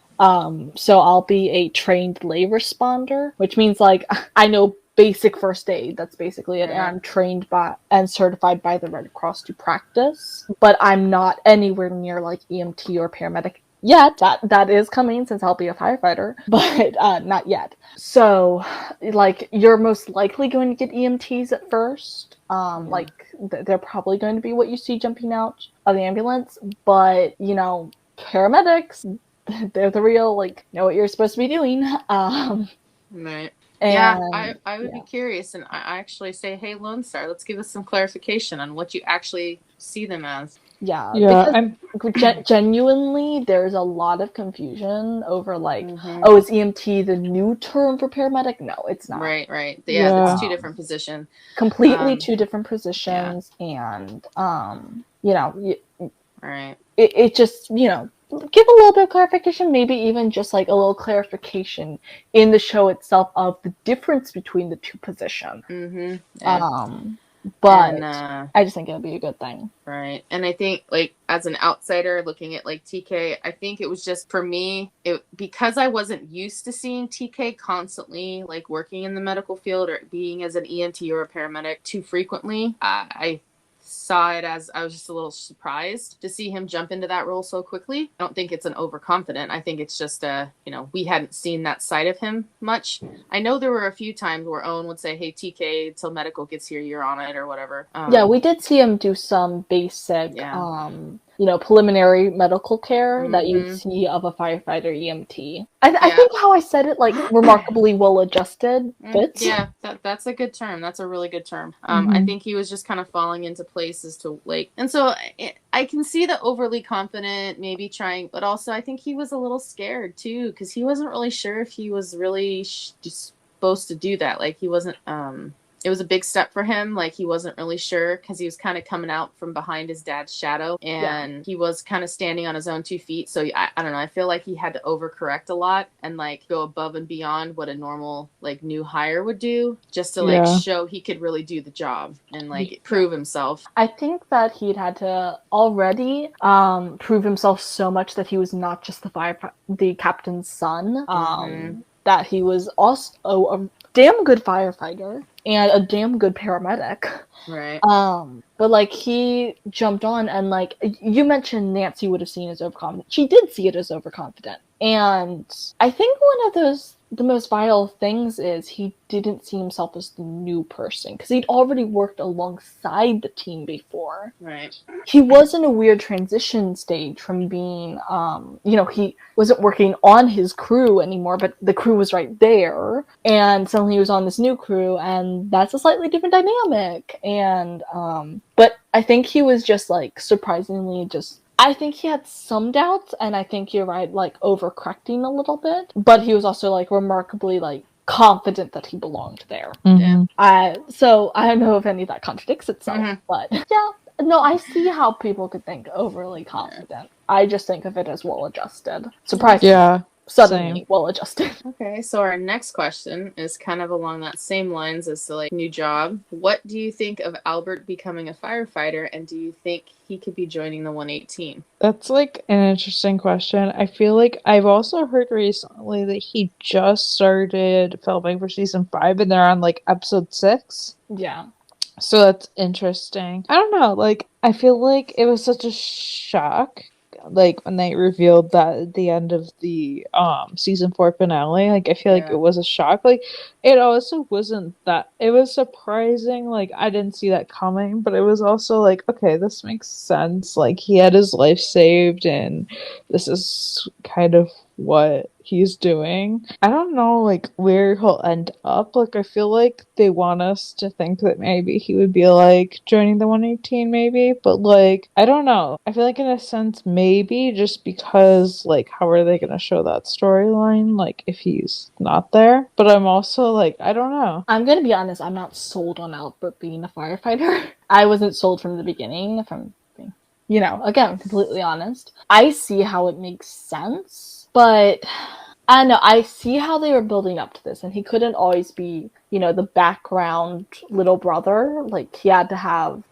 So I'll be a trained lay responder, which means like I know basic first aid. That's basically it. And I'm trained by and certified by the Red Cross to practice. But I'm not anywhere near like EMT or paramedic yet. That is coming, since I'll be a firefighter, but not yet. So like, you're most likely going to get EMTs at first. Like they're probably going to be what you see jumping out of the ambulance, but you know, paramedics, they're the real, like, know what you're supposed to be doing. Right. And, yeah, I would be curious, and I actually say, hey, Lone Star, let's give us some clarification on what you actually see them as. Yeah, Yeah, because genuinely, there's a lot of confusion over like, oh, is EMT the new term for paramedic? No, it's not. Right. Yeah, that's two different positions. Completely two different positions, and you know, right. It just, you know, give a little bit of clarification, maybe even just like a little clarification in the show itself of the difference between the two positions. But I just think it would be a good thing. Right. And I think, like, as an outsider looking at, like, TK, I think it was just, for me, because I wasn't used to seeing TK constantly, like, working in the medical field or being as an EMT or a paramedic too frequently, I saw it as, I was just a little surprised to see him jump into that role so quickly. I don't think it's an overconfident. I think it's just you know, we hadn't seen that side of him much. I know there were a few times where Owen would say, hey, TK, till medical gets here, you're on it, or whatever. Yeah, we did see him do some basic, you know, preliminary medical care that you'd see of a firefighter EMT. I think how I said it, like, remarkably well adjusted fits. Yeah, that's a good term. That's a really good term. I think he was just kind of falling into place as to, like, and so I can see the overly confident, maybe trying, but also I think he was a little scared too, because he wasn't really sure if he was really supposed to do that. Like, he wasn't, it was a big step for him. Like, he wasn't really sure because he was kind of coming out from behind his dad's shadow, and he was kind of standing on his own 2 feet. So I don't know. I feel like he had to overcorrect a lot and like go above and beyond what a normal like new hire would do, just to like show he could really do the job and like prove himself. I think that he'd had to already prove himself so much that he was not just the captain's son. That he was also a damn good firefighter and a damn good paramedic. Right. But like he jumped on, and like you mentioned, Nancy would have seen it as overconfident. She did see it as overconfident. And I think one of the most vital things is he didn't see himself as the new person because he'd already worked alongside the team before. Right. He was in a weird transition stage from being, he wasn't working on his crew anymore, but the crew was right there. And suddenly he was on this new crew, and that's a slightly different dynamic. And, but I think he was just like surprisingly I think he had some doubts, and I think you're right, like overcorrecting a little bit. But he was also like remarkably like confident that he belonged there. So I don't know if any of that contradicts itself, but yeah, no, I see how people could think overly confident. I just think of it as well adjusted. Surprisingly, suddenly well adjusted. Okay, so our next question is kind of along that same lines as to like new job. What do you think of Albert becoming a firefighter, and do you think he could be joining the 118? That's like an interesting question. I feel like I've also heard recently that he just started filming for season 5 and they're on like episode 6. Yeah. So that's interesting. I don't know, like I feel like it was such a shock like when they revealed that at the end of the season 4 finale. Like I feel like it was a shock. Like it also wasn't that, it was surprising, like I didn't see that coming, but it was also like, okay, this makes sense. Like he had his life saved and this is kind of what he's doing. I don't know like where he'll end up. Like I feel like they want us to think that maybe he would be like joining the 118 maybe, but like I don't know. I feel like in a sense maybe, just because like how are they going to show that storyline like if he's not there? But I'm also like I don't know. I'm going to be honest, I'm not sold on Albert being a firefighter. I wasn't sold from the beginning, from being, again, completely honest. I see how it makes sense. But I don't know, I see how they were building up to this, and he couldn't always be, the background little brother. Like he had to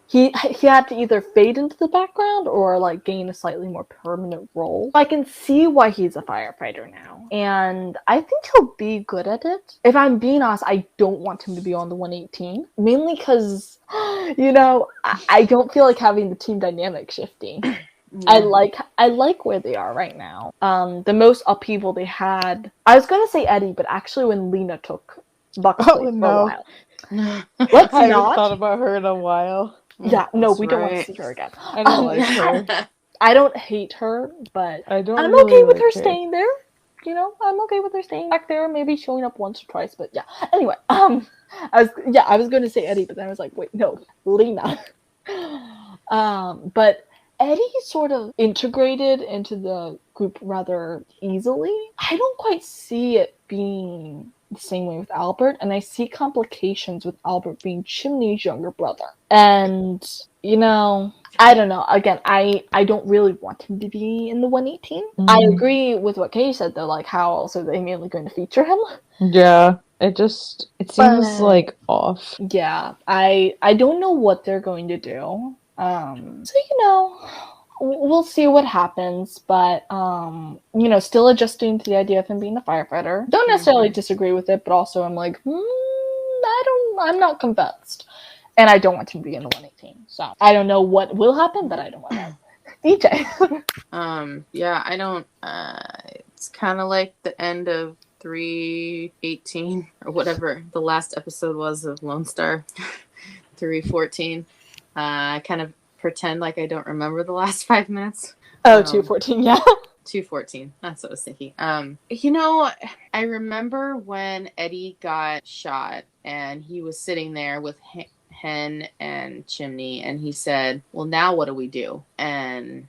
either fade into the background or like gain a slightly more permanent role. I can see why he's a firefighter now, and I think he'll be good at it. If I'm being honest, I don't want him to be on the 118, mainly because, I don't feel like having the team dynamic shifting. Yeah. I like where they are right now. The most upheaval they had, I was gonna say Eddie, but actually when Lena took Buxley for a while. Let's I haven't not thought about her in a while. Yeah, no, we don't want to see her again. I don't like her. I don't hate her, but I'm really okay with like her staying there. I'm okay with her staying back there, maybe showing up once or twice, but yeah. Anyway, I was going to say Eddie, but then I was like, wait, no, Lena. But Eddie sort of integrated into the group rather easily. I don't quite see it being the same way with Albert, and I see complications with Albert being Chimney's younger brother. And, I don't know. Again, I don't really want him to be in the 118. Mm-hmm. I agree with what Kay said, though, like, how else are they mainly going to feature him? Yeah. It seems like off. Yeah. I don't know what they're going to do. We'll see what happens, but, still adjusting to the idea of him being a firefighter. Don't necessarily disagree with it, but also I'm like, I'm not convinced. And I don't want him to be in the 118. So I don't know what will happen, but I don't want to. DJ. Yeah, I don't, it's kind of like the end of 318 or whatever the last episode was of Lone Star. 314. I kind of pretend like I don't remember the last 5 minutes. 214, yeah. 214. That's what I was thinking. I remember when Eddie got shot and he was sitting there with Hen and Chimney and he said, well, now what do we do? And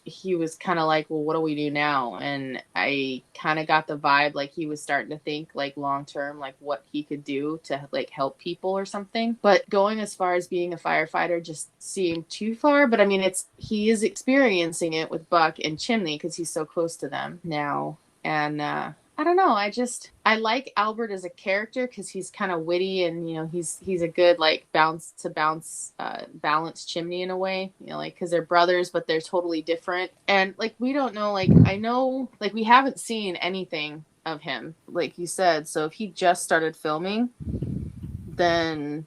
he was kind of like, well, what do we do now? And I kind of got the vibe like he was starting to think like long term, like what he could do to like help people or something. But going as far as being a firefighter just seemed too far. But I mean, he is experiencing it with Buck and Chimney because he's so close to them now. And I don't know. I like Albert as a character because he's kind of witty and, you know, he's a good like balance Chimney in a way, you know, like because they're brothers, but they're totally different. And like, we don't know, like, I know, like, we haven't seen anything of him, like you said. So if he just started filming, then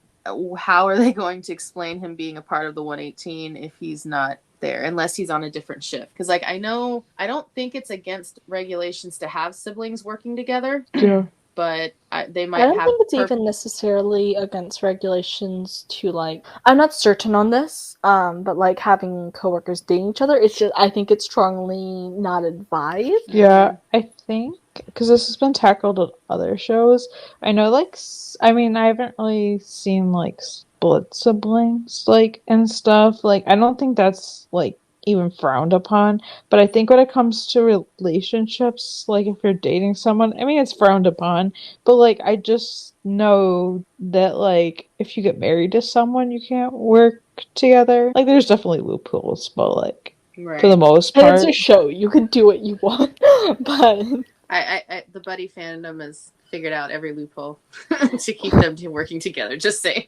how are they going to explain him being a part of the 118 if he's not there, unless he's on a different shift? Because like, I don't think it's against regulations to have siblings working together. Yeah. But they might I don't have think it's even necessarily against regulations to, like, I'm not certain on this, but like having coworkers dating each other, it's just, I think it's strongly not advised. Yeah, I think, because this has been tackled on other shows. I know, like, I mean, I haven't really seen, like, split siblings, like, and stuff. Like, I don't think that's, like, even frowned upon. But I think when it comes to relationships, like, if you're dating someone, I mean, it's frowned upon. But, like, I just know that, like, if you get married to someone, you can't work together. Like, there's definitely loopholes, but, like, right. for the most And part. it's a show. You can do what you want. But I the buddy fandom has figured out every loophole to keep them working together. Just saying.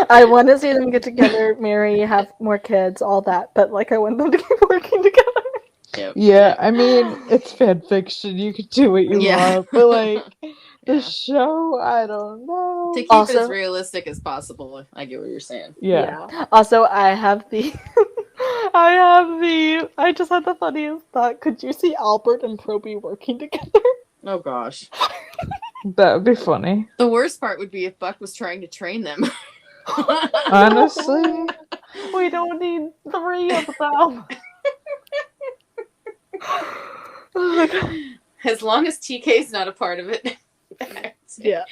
I want to see them get together, marry, have more kids, all that. But like, I want them to keep working together. Yep. Yeah, I mean, it's fan fiction. You can do what you want, but like the show, I don't know. To keep it as realistic as possible. I get what you're saying. Yeah. Also, I just had the funniest thought. Could you see Albert and Probie working together? Oh gosh. That would be funny. The worst part would be if Buck was trying to train them. Honestly. We don't need 3 of them. Oh my God. As long as TK's not a part of it. Yeah.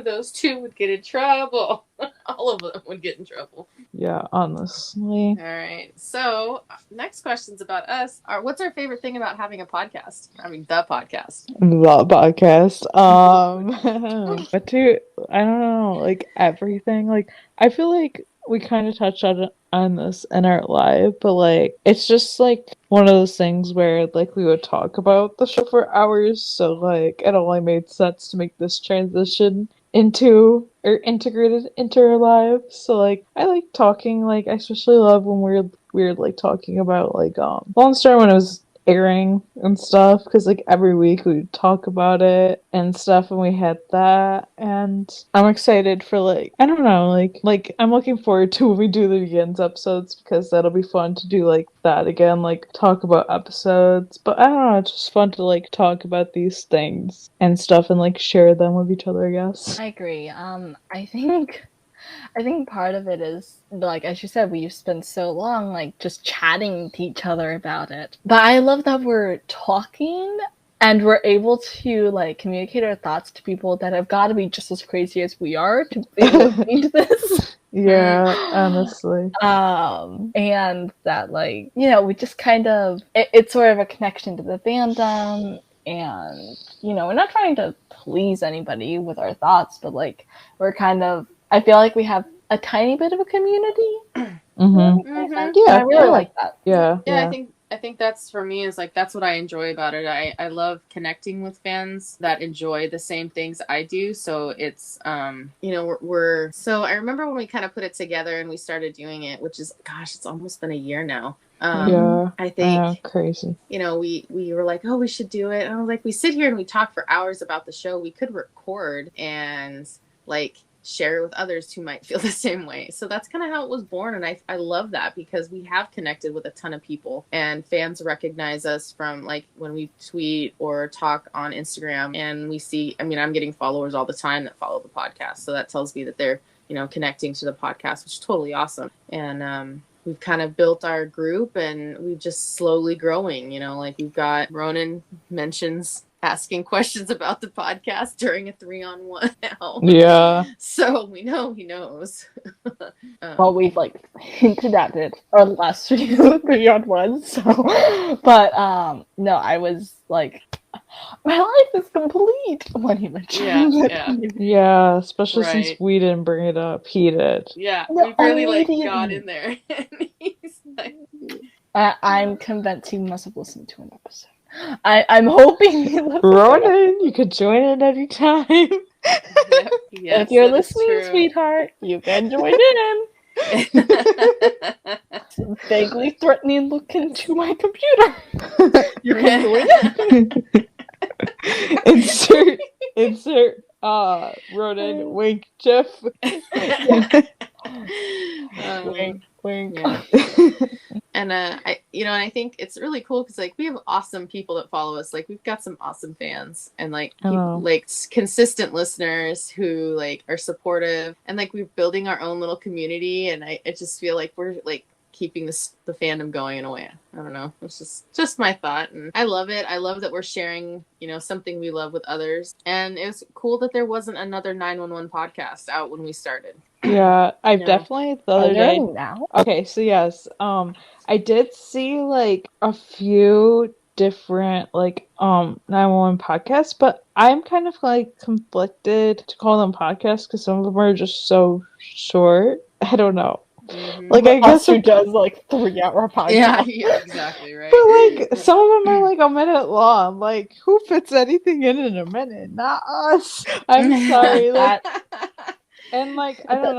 Those 2 would get in trouble. All of them would get in trouble. Yeah, honestly. All right. So, next questions about us are: what's our favorite thing about having a podcast? I mean, the podcast. The podcast. But I don't know, like everything. Like, I feel like we kind of touched on this in our live, but like it's just like one of those things where like we would talk about the show for hours, so like it only made sense to make this transition into or integrated into our lives. So like I like talking, like I especially love when we're like talking about like Lone Star when it was airing and stuff, because like every week we would talk about it and stuff, and we had that, and I'm excited for like I don't know, like I'm looking forward to when we do the Begins episodes, because that'll be fun to do like that again, like talk about episodes. But I don't know, it's just fun to like talk about these things and stuff and like share them with each other, I guess. I agree. I think part of it is, like, as you said, we've spent so long, like, just chatting to each other about it. But I love that we're talking and we're able to, like, communicate our thoughts to people that have got to be just as crazy as we are to be listening to this. Yeah, honestly. And that, like, you know, we just kind of, it's sort of a connection to the fandom, and, you know, we're not trying to please anybody with our thoughts, but, like, we're kind of, I feel like we have a tiny bit of a community. Mm-hmm. Yeah, I really like that. Yeah. I think that's, for me, is like that's what I enjoy about it. I love connecting with fans that enjoy the same things I do. So it's you know, we're so I remember when we kind of put it together and we started doing it, which is, gosh, it's almost been a year now. I think crazy. You know, we were like, oh, we should do it. And I was like, we sit here and we talk for hours about the show. We could record and like share it with others who might feel the same way. So that's kind of how it was born. And I love that, because we have connected with a ton of people, and fans recognize us from like when we tweet or talk on Instagram, and we see, I mean, I'm getting followers all the time that follow the podcast. So that tells me that they're, you know, connecting to the podcast, which is totally awesome. And, we've kind of built our group, and we've just slowly growing, you know, like we've got Ronan mentions asking questions about the podcast during a 3-on-1 now. Yeah. So we know he knows. Well, we've like hinted at it our last 3-on-1, so but no, I was like, my life is complete when he mentioned it. Yeah, especially since Right. we didn't bring it up. He did. Yeah, No, we barely like immediately. got in there. And he's like, I'm convinced he must have listened to an episode. I'm hoping he listened. Ronan, you could join in anytime. yes, if you're that is listening, true. sweetheart, you can join in. Vaguely threatening look into my computer. You can join in. insert Ronan wink Jeff. Wink, wink. Yeah. And I think it's really cool because like we have awesome people that follow us. Like we've got some awesome fans and like people, like consistent listeners who like are supportive, and like we're building our own little community. And I just feel like we're like keeping the fandom going in a way. I don't know. It's just my thought, and I love it. I love that we're sharing, something we love with others. And it was cool that there wasn't another 911 podcast out when we started. Yeah, I've definitely the other day. Now? Okay, so yes, I did see like a few different like 911 podcasts, but I'm kind of like conflicted to call them podcasts because some of them are just so short. I don't know. Mm-hmm. Like I guess who does like 3-hour podcasts. Yeah, exactly, right. But like some of them are like a minute long. Like who fits anything in a minute? Not us. I'm sorry. Like and like I don't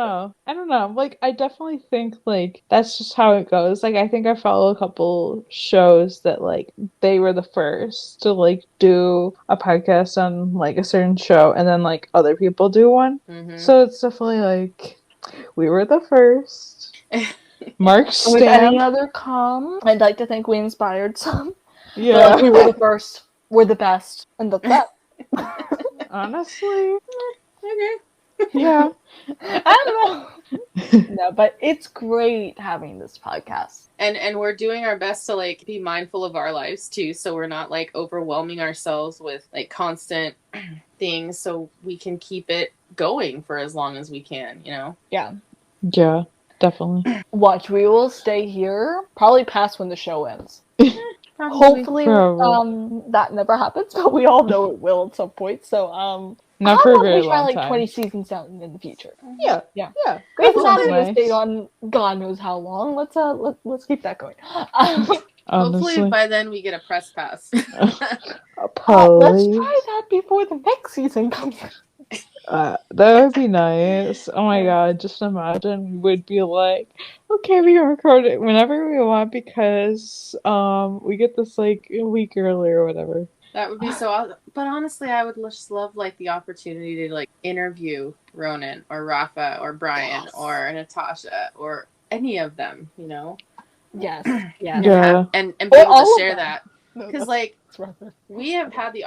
know. Like I definitely think like that's just how it goes. Like I think I follow a couple shows that like they were the first to like do a podcast on like a certain show, and then like other people do one. Mm-hmm. So it's definitely like we were the first. Mark stamp. With any other I'd like to think we inspired some. Yeah. But, like, we were the first. We're the best. And the best. Honestly. Okay. Yeah. I don't know. No, but it's great having this podcast. And we're doing our best to like be mindful of our lives too, so we're not like overwhelming ourselves with like constant things, so we can keep it going for as long as we can, Yeah. Yeah, definitely. Watch, we will stay here probably past when the show ends. Probably. Hopefully that never happens, but we all know it will at some point. So not for a very we try long like time. 20 seasons out in the future. Yeah. Grey's That sounds Anatomy nice. stayed on God knows how long. Let's keep that going. Hopefully Honestly. by then we get a press pass. Let's Please. try that before the next season comes. That would be nice. Oh my god, just imagine we would be like, okay, we can record it whenever we want because we get this like a week early or whatever. That would be so awesome. But honestly, I would just love like the opportunity to like interview Ronan or Rafa or Brian or Natasha or any of them, Yes. Yeah. and be Or able all to of share them. that. Because like we have had the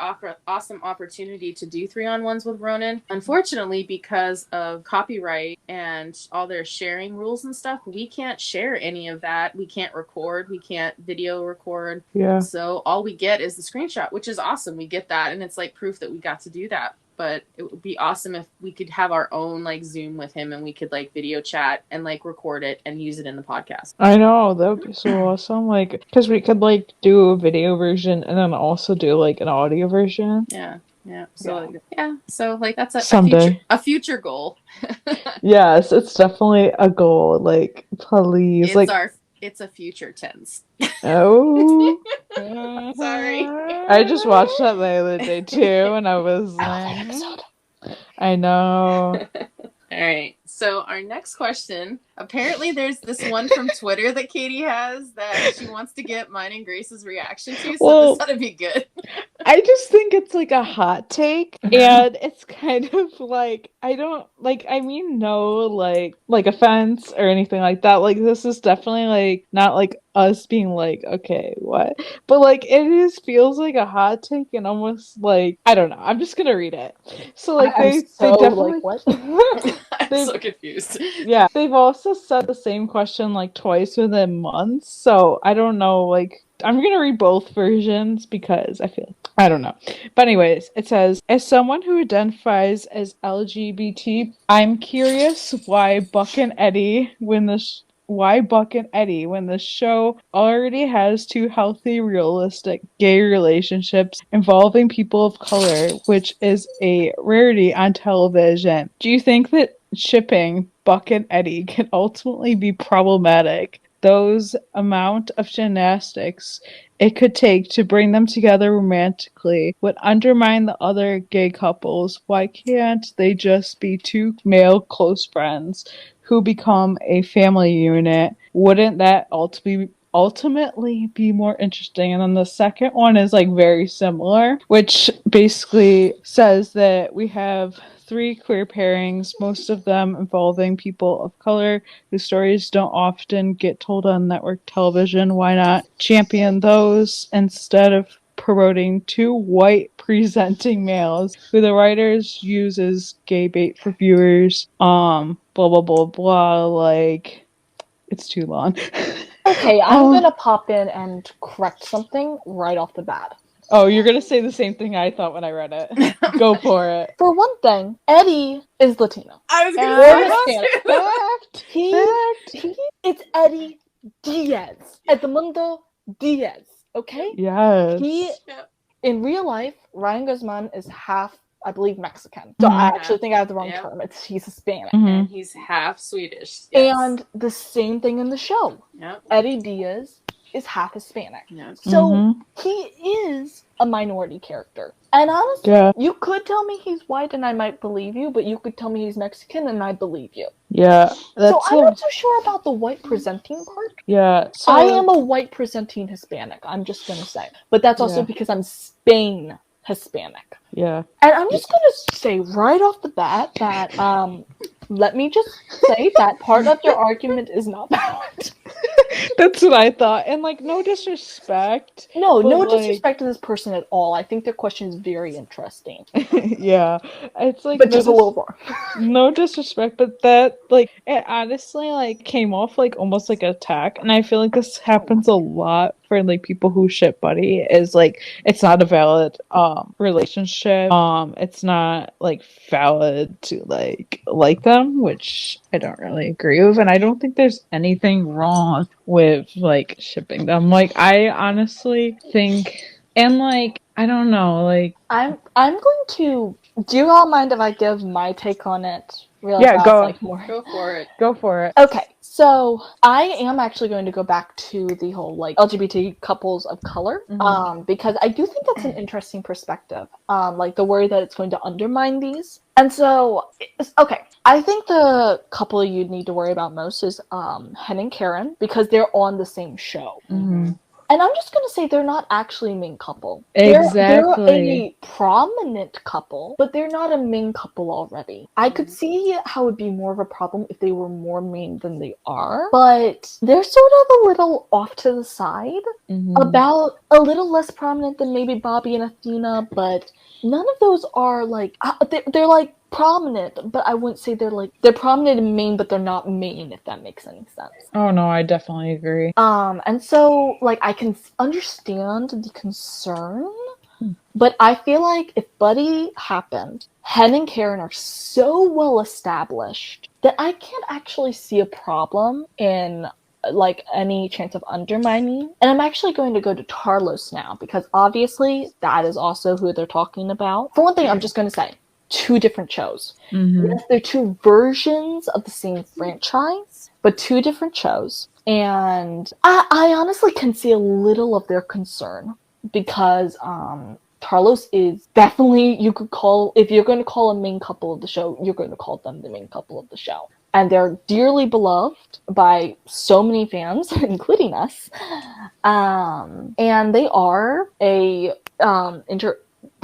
awesome opportunity to do 3-on-1s with Ronan. Unfortunately, because of copyright and all their sharing rules and stuff, we can't share any of that. We can't record. We can't video record. Yeah. So all we get is the screenshot, which is awesome. We get that, and it's like proof that we got to do that. But it would be awesome if we could have our own like Zoom with him and we could like video chat and like record it and use it in the podcast. I know, that would be so awesome. Like, because we could like do a video version and then also do like an audio version. Yeah. So like that's Someday. a future goal. Yes, it's definitely a goal. Like, please, It's a future tense. Oh. Sorry. I just watched that the other day too, and I was like, I know. All right. So our next question. Apparently, there's this one from Twitter that Katie has that she wants to get mine and Grace's reaction to. So this ought to be good. I just think it's like a hot take, and it's kind of like no like offense or anything like that. Like this is definitely like not like us being like, okay, what? But like it feels like a hot take and almost like I don't know. I'm just gonna read it. So like they definitely like what? I'm so confused. Yeah, they've also said the same question like twice within months, so I don't know, like, I'm gonna read both versions because I don't know. But anyways, it says, as someone who identifies as LGBT, I'm curious why Buck and Eddie when the show already has two healthy, realistic gay relationships involving people of color, which is a rarity on television. Do you think that shipping Buck and Eddie can ultimately be problematic? Those amount of gymnastics it could take to bring them together romantically would undermine the other gay couples. Why can't they just be two male close friends who become a family unit? Wouldn't that ultimately be more interesting? And then the second one is like very similar, which basically says that we have 3 queer pairings, most of them involving people of color whose stories don't often get told on network television. Why not champion those instead of promoting 2 white presenting males who the writers use as gay bait for viewers? Blah blah blah blah. Like, it's too long. Okay, I'm gonna pop in and correct something right off the bat. Oh, you're gonna say the same thing I thought when I read it. Go for it. For one thing, Eddie is Latino. I was gonna Or say Hispanic. It's Eddie Diaz. Edmundo Diaz. Okay? Yes. In real life, Ryan Guzman is half, I believe, Mexican. So I actually think I have the wrong term. He's Hispanic. And he's half Swedish. Yes. And the same thing in the show. Yep. Eddie Diaz is half Hispanic. Yep. So he is a minority character. And honestly, you could tell me he's white and I might believe you, but you could tell me he's Mexican and I believe you. Yeah. So I'm not so sure about the white presenting part. Yeah. So I am a white presenting Hispanic, I'm just going to say. But that's also because I'm Spain Hispanic. Yeah. And I'm just going to say right off the bat that, let me just say that part of your argument is not valid. That's what I thought. And, like, no disrespect. No like, disrespect to this person at all. I think their question is very interesting. Yeah. It's like, but just a little more. No disrespect, but that, like, it honestly, like, came off, like, almost like an attack. And I feel like this happens a lot for, like, people who ship Buddy, is, like, it's not a valid, relationship. It's not, like, valid to, like them, which I don't really agree with. And I don't think there's anything wrong with, like, shipping them. Like, I honestly think, and, like, I don't know, like, I'm going to. Do you all mind if I give my take on it? Really fast, go. Like more. Go for it. Go for it. Okay, so I am actually going to go back to the whole like LGBT couples of color, because I do think that's an interesting perspective. Like the worry that it's going to undermine these. And so, okay, I think the couple you'd need to worry about most is Hen and Karen, because they're on the same show. And I'm just going to say they're not actually a main couple. Exactly. They're a prominent couple, but they're not a main couple already. I could see how it would be more of a problem if they were more main than they are, but they're sort of a little off to the side, about a little less prominent than maybe Bobby and Athena, but none of those are like, they're like prominent, but I wouldn't say they're prominent and main, but they're not main, if that makes any sense. Oh no, I definitely agree. And so like I can understand the concern, but I feel like if Buddy happened, Hen and Karen are so well established that I can't actually see a problem in like any chance of undermining. And I'm actually going to go to Tarlos now, because obviously that is also who they're talking about. For one thing, I'm just going to say 2 different shows. Yes, they're 2 versions of the same franchise, but 2 different shows. And I honestly can see a little of their concern, because Tarlos is definitely, you could call, if you're going to call a main couple of the show, you're going to call them the main couple of the show. And they're dearly beloved by so many fans, including us. And they are a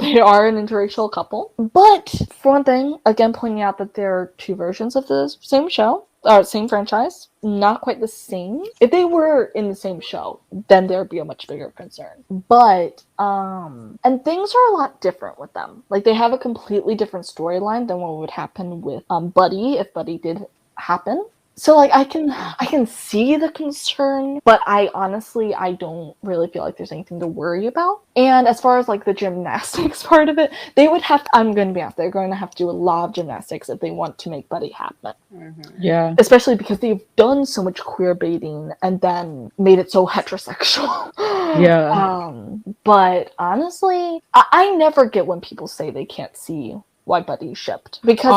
they are an interracial couple. But for one thing, again, pointing out that there are two versions of the same show, or same franchise, not quite the same. If they were in the same show, then there would be a much bigger concern. But, and things are a lot different with them. Like, they have a completely different storyline than what would happen with Buddy, if Buddy did happen. So, like, I can see the concern, but I don't really feel like there's anything to worry about. And as far as, like, the gymnastics part of it, they would have to, I'm going to be honest, they're going to have to do a lot of gymnastics if they want to make Buddy happen. Yeah. Especially because they've done so much queer baiting and then made it so heterosexual. Yeah. But honestly, I never get when people say they can't see why Buddy's shipped. Because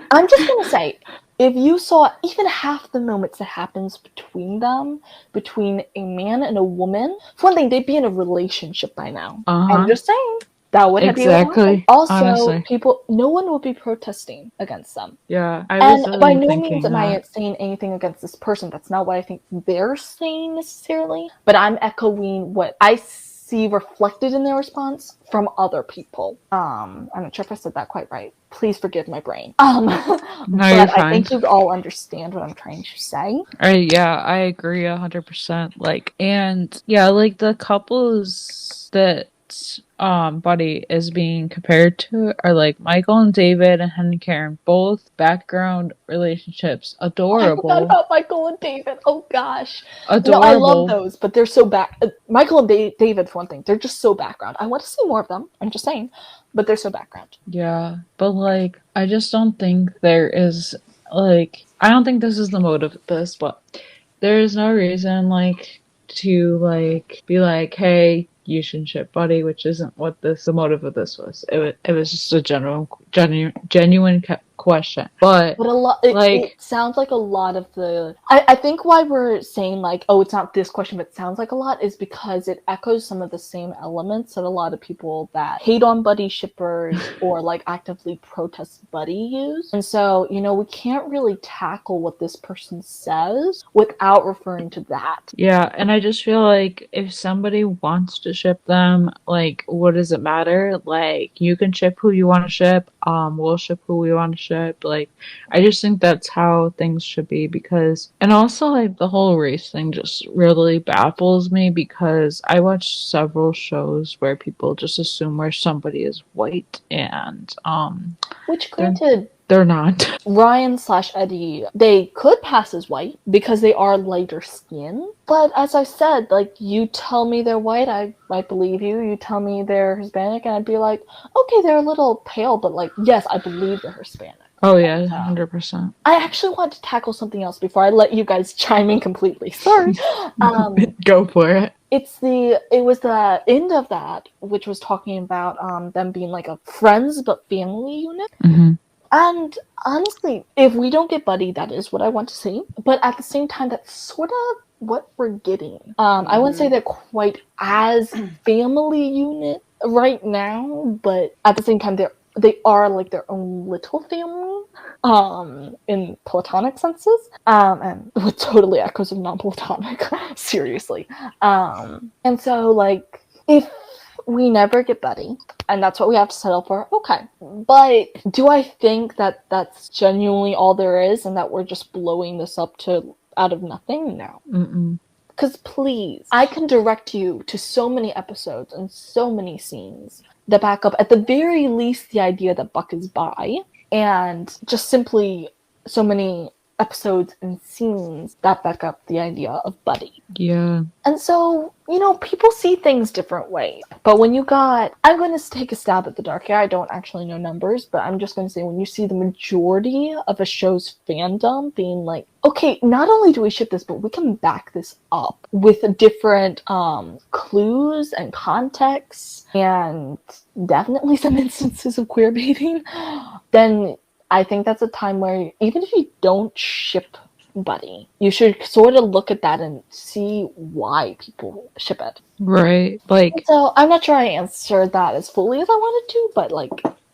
I'm just going to say, if you saw even half the moments that happens between them, between a man and a woman, for one thing, they'd be in a relationship by now. I'm just saying. That would be exactly. Also, honestly. no one will be protesting against them. Yeah, And by no means am I saying anything against this person. That's not what I think they're saying necessarily. But I'm echoing what I see reflected in their response from other people. I'm not sure if I said that quite right. Please forgive my brain. No, but you're fine. I think you all understand what I'm trying to say. Yeah, I agree 100%. Like, and yeah, like the couples that Buddy is being compared to are like Michael and David and Henry and Karen, both background relationships. Adorable. I forgot about Michael and David. Oh gosh. Adorable. No, I love those, but they're so Michael and David, for one thing, they're just so background. I want to see more of them. I'm just saying, but they're so background. Yeah, but like, I just don't think there is like, I don't think this is the motive of this, but there is no reason like to like be like, hey, you shouldn't ship Buddy, which isn't what the motive of this was. It was just a genuine question. But a lot, it sounds like a lot of the. I think why we're saying like, oh, it's not this question, but it sounds like a lot, is because it echoes some of the same elements that a lot of people that hate on Buddy shippers or like actively protest Buddy use. And so, we can't really tackle what this person says without referring to that. Yeah, and I just feel like if somebody wants to ship them, like, what does it matter? Like, you can ship who you want to ship. We'll ship who we want to ship. Like, I just think that's how things should be, because, and also like the whole race thing just really baffles me, because I watch several shows where people just assume where somebody is white, and which granted, they're not. Ryan/Eddie, they could pass as white because they are lighter skin. But as I said, like, you tell me they're white, I believe you. You tell me they're Hispanic, and I'd be like, okay, they're a little pale, but like, yes, I believe they're Hispanic. Oh yeah, 100%. I actually want to tackle something else before I let you guys chime in completely. Sorry. Go for it. It was the end of that, which was talking about them being like a friends but family unit. Mm-hmm. And honestly, if we don't get Buddy, that is what I want to see. But at the same time, that's sort of what we're getting. I wouldn't say they're quite as family unit right now, but at the same time, they are like their own little family, in platonic senses, and with totally echoes of non-platonic, seriously. And so, like, if we never get Buddy, and that's what we have to settle for, okay. But do I think that that's genuinely all there is, and that we're just blowing this up out of nothing? No. Mm-mm. Because please, I can direct you to so many episodes and so many scenes that back up, at the very least, the idea that Buck is bi, and just simply so many episodes and scenes that back up the idea of Buddy. Yeah. And so, people see things different ways. But when I'm going to take a stab at the dark here. I don't actually know numbers, but I'm just going to say, when you see the majority of a show's fandom being like, okay, not only do we ship this, but we can back this up with different clues and contexts, and definitely some instances of queer baiting, then I think that's a time where even if you don't ship Buddy, you should sort of look at that and see why people ship it. Right. Like, so I'm not sure I answered that as fully as I wanted to, but like,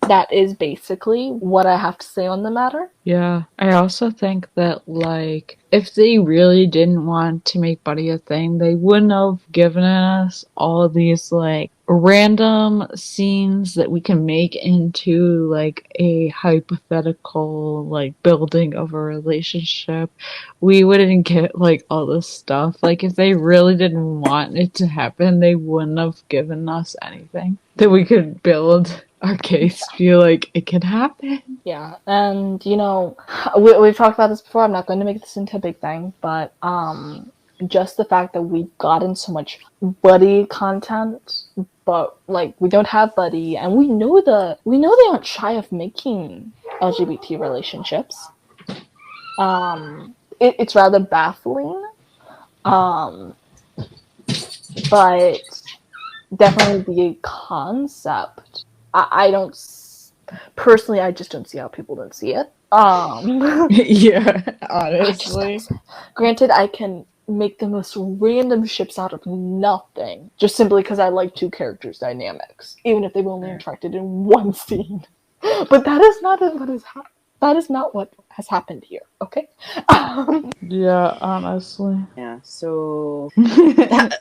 that is basically what I have to say on the matter. Yeah, I also think that, like, if they really didn't want to make Buddy a thing, they wouldn't have given us all of these, like, random scenes that we can make into, like, a hypothetical, like, building of a relationship. We wouldn't get, like, all this stuff. Like, if they really didn't want it to happen, they wouldn't have given us anything that we could build our case, feel like it could happen. Yeah, and you know, we've talked about this before. I'm not going to make this into a big thing, but just the fact that we've gotten so much Buddy content, but like we don't have Buddy, and we know they aren't shy of making LGBT relationships. It's rather baffling, but definitely the concept. I don't personally. I just don't see how people don't see it. Yeah, honestly. Granted, I can make the most random ships out of nothing, just simply because I like two characters' dynamics, even if they've only interacted in one scene. But that is not what has happened here. Okay. Yeah, honestly. Yeah, so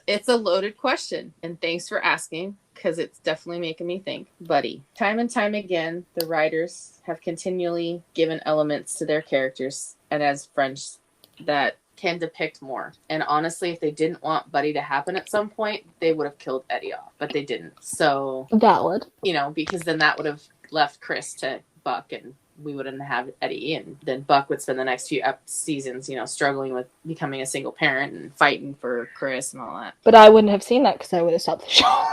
it's a loaded question, and thanks for asking, because it's definitely making me think. Buddy, time and time again, the writers have continually given elements to their characters and as friends that can depict more. And honestly, if they didn't want Buddy to happen at some point, they would have killed Eddie off, but they didn't. So Valid. You know, because then that would have left Chris to Buck, and we wouldn't have Eddie, and then Buck would spend the next few seasons, you know, struggling with becoming a single parent and fighting for Chris and all that. But I wouldn't have seen that because I would have stopped the show.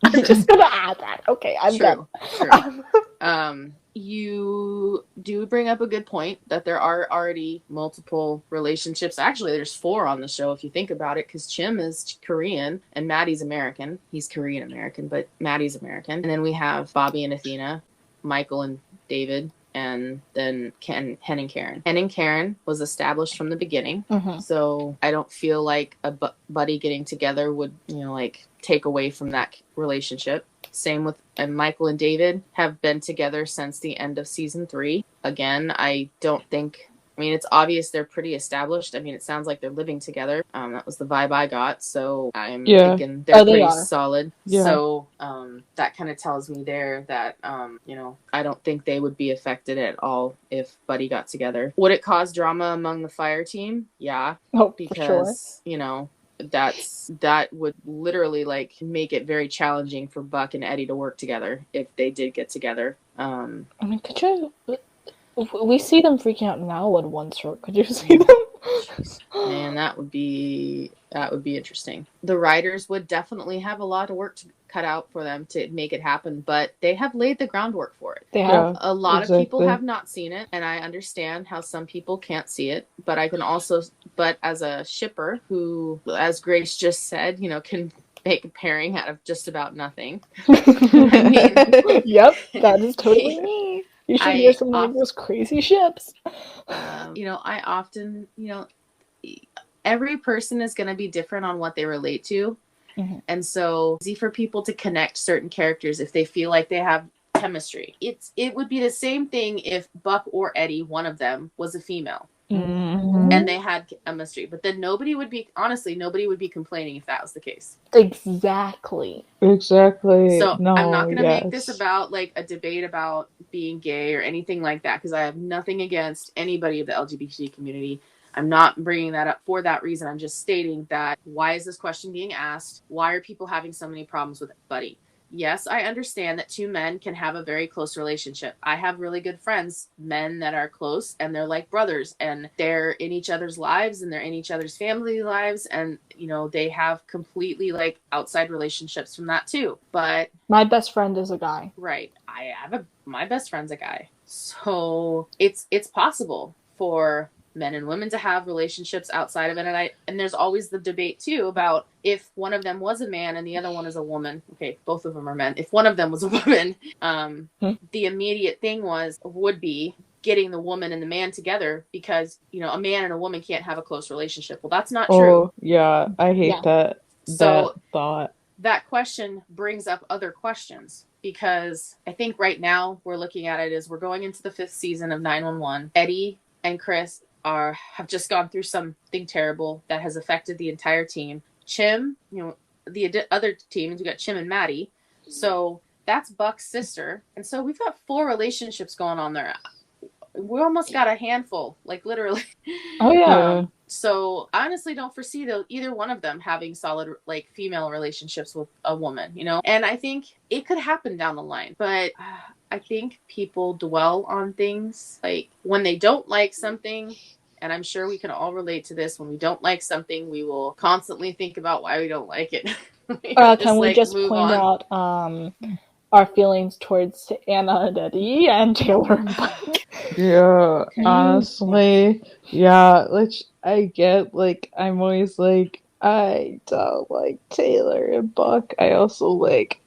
I'm just gonna add that. Okay, I'm done. True. You do bring up a good point that there are already multiple relationships. Actually, there's 4 on the show if you think about it, because Chim is Korean and Maddie's American. He's Korean American, but Maddie's American. And then we have Bobby and Athena, Michael and David, and then Hen and Karen. Hen and Karen was established from the beginning, so I don't feel like a Buddy getting together would, you know, like take away from that relationship. Same with Michael and David have been together since the end of season 3. Again, I don't think. I mean, it's obvious they're pretty established. I mean, it sounds like they're living together. That was the vibe I got. So I'm thinking they're pretty solid. Yeah. So that kind of tells me there that, you know, I don't think they would be affected at all if Buddy got together. Would it cause drama among the fire team? Yeah. Oh, because, for sure. You know, that would literally like make it very challenging for Buck and Eddie to work together if they did get together. I mean, could you... We see them freaking out now with one stroke. Could you see them? Man, that would be interesting. The writers would definitely have a lot of work to cut out for them to make it happen, but they have laid the groundwork for it. They have. A lot of people have not seen it, and I understand how some people can't see it, but I can also, but as a shipper who, as Grace just said, you know, can make a pairing out of just about nothing. I mean, yep, that is totally me. You should hear some of those crazy ships. You know, I often, you know, every person is going to be different on what they relate to. And so it's easy for people to connect certain characters if they feel like they have chemistry. It would be the same thing if Buck or Eddie, one of them, was a female. And they had chemistry, but then nobody would be complaining if that was the case. Exactly. So I'm not going to make this about like a debate about being gay or anything like that, because I have nothing against anybody of the LGBT community. I'm not bringing that up for that reason. I'm just stating that, why is this question being asked? Why are people having so many problems with Buddy? Yes, I understand that 2 men can have a very close relationship. I have really good friends, men that are close, and they're like brothers, and they're in each other's lives, and they're in each other's family lives, and, you know, they have completely, like, outside relationships from that, too. But my best friend is a guy. Right. My best friend's a guy. So it's possible for men and women to have relationships outside of it, and there's always the debate too about if one of them was a man and the other one is a woman. Okay, both of them are men. If one of them was a woman, the immediate thing would be getting the woman and the man together, because, you know, a man and a woman can't have a close relationship. Well, that's not true. Yeah, I hate that thought. that question brings up other questions, because I think right now we're looking at it as we're going into the 5th season of 911. Eddie and Chris have just gone through something terrible that has affected the entire team. Chim, the other teams, we got Chim and Maddie. So that's Buck's sister. And so we've got 4 relationships going on there. We almost got a handful, like literally. Oh yeah. So I honestly don't foresee either one of them having solid like female relationships with a woman, and I think it could happen down the line, but I think people dwell on things like when they don't like something, and I'm sure we can all relate to this. When we don't like something, we will constantly think about why we don't like it. Can we just point out our feelings towards Anna and Eddie and Taylor and Buck? Yeah, honestly, yeah, I get, like, I'm always like, I don't like Taylor and Buck. I also like,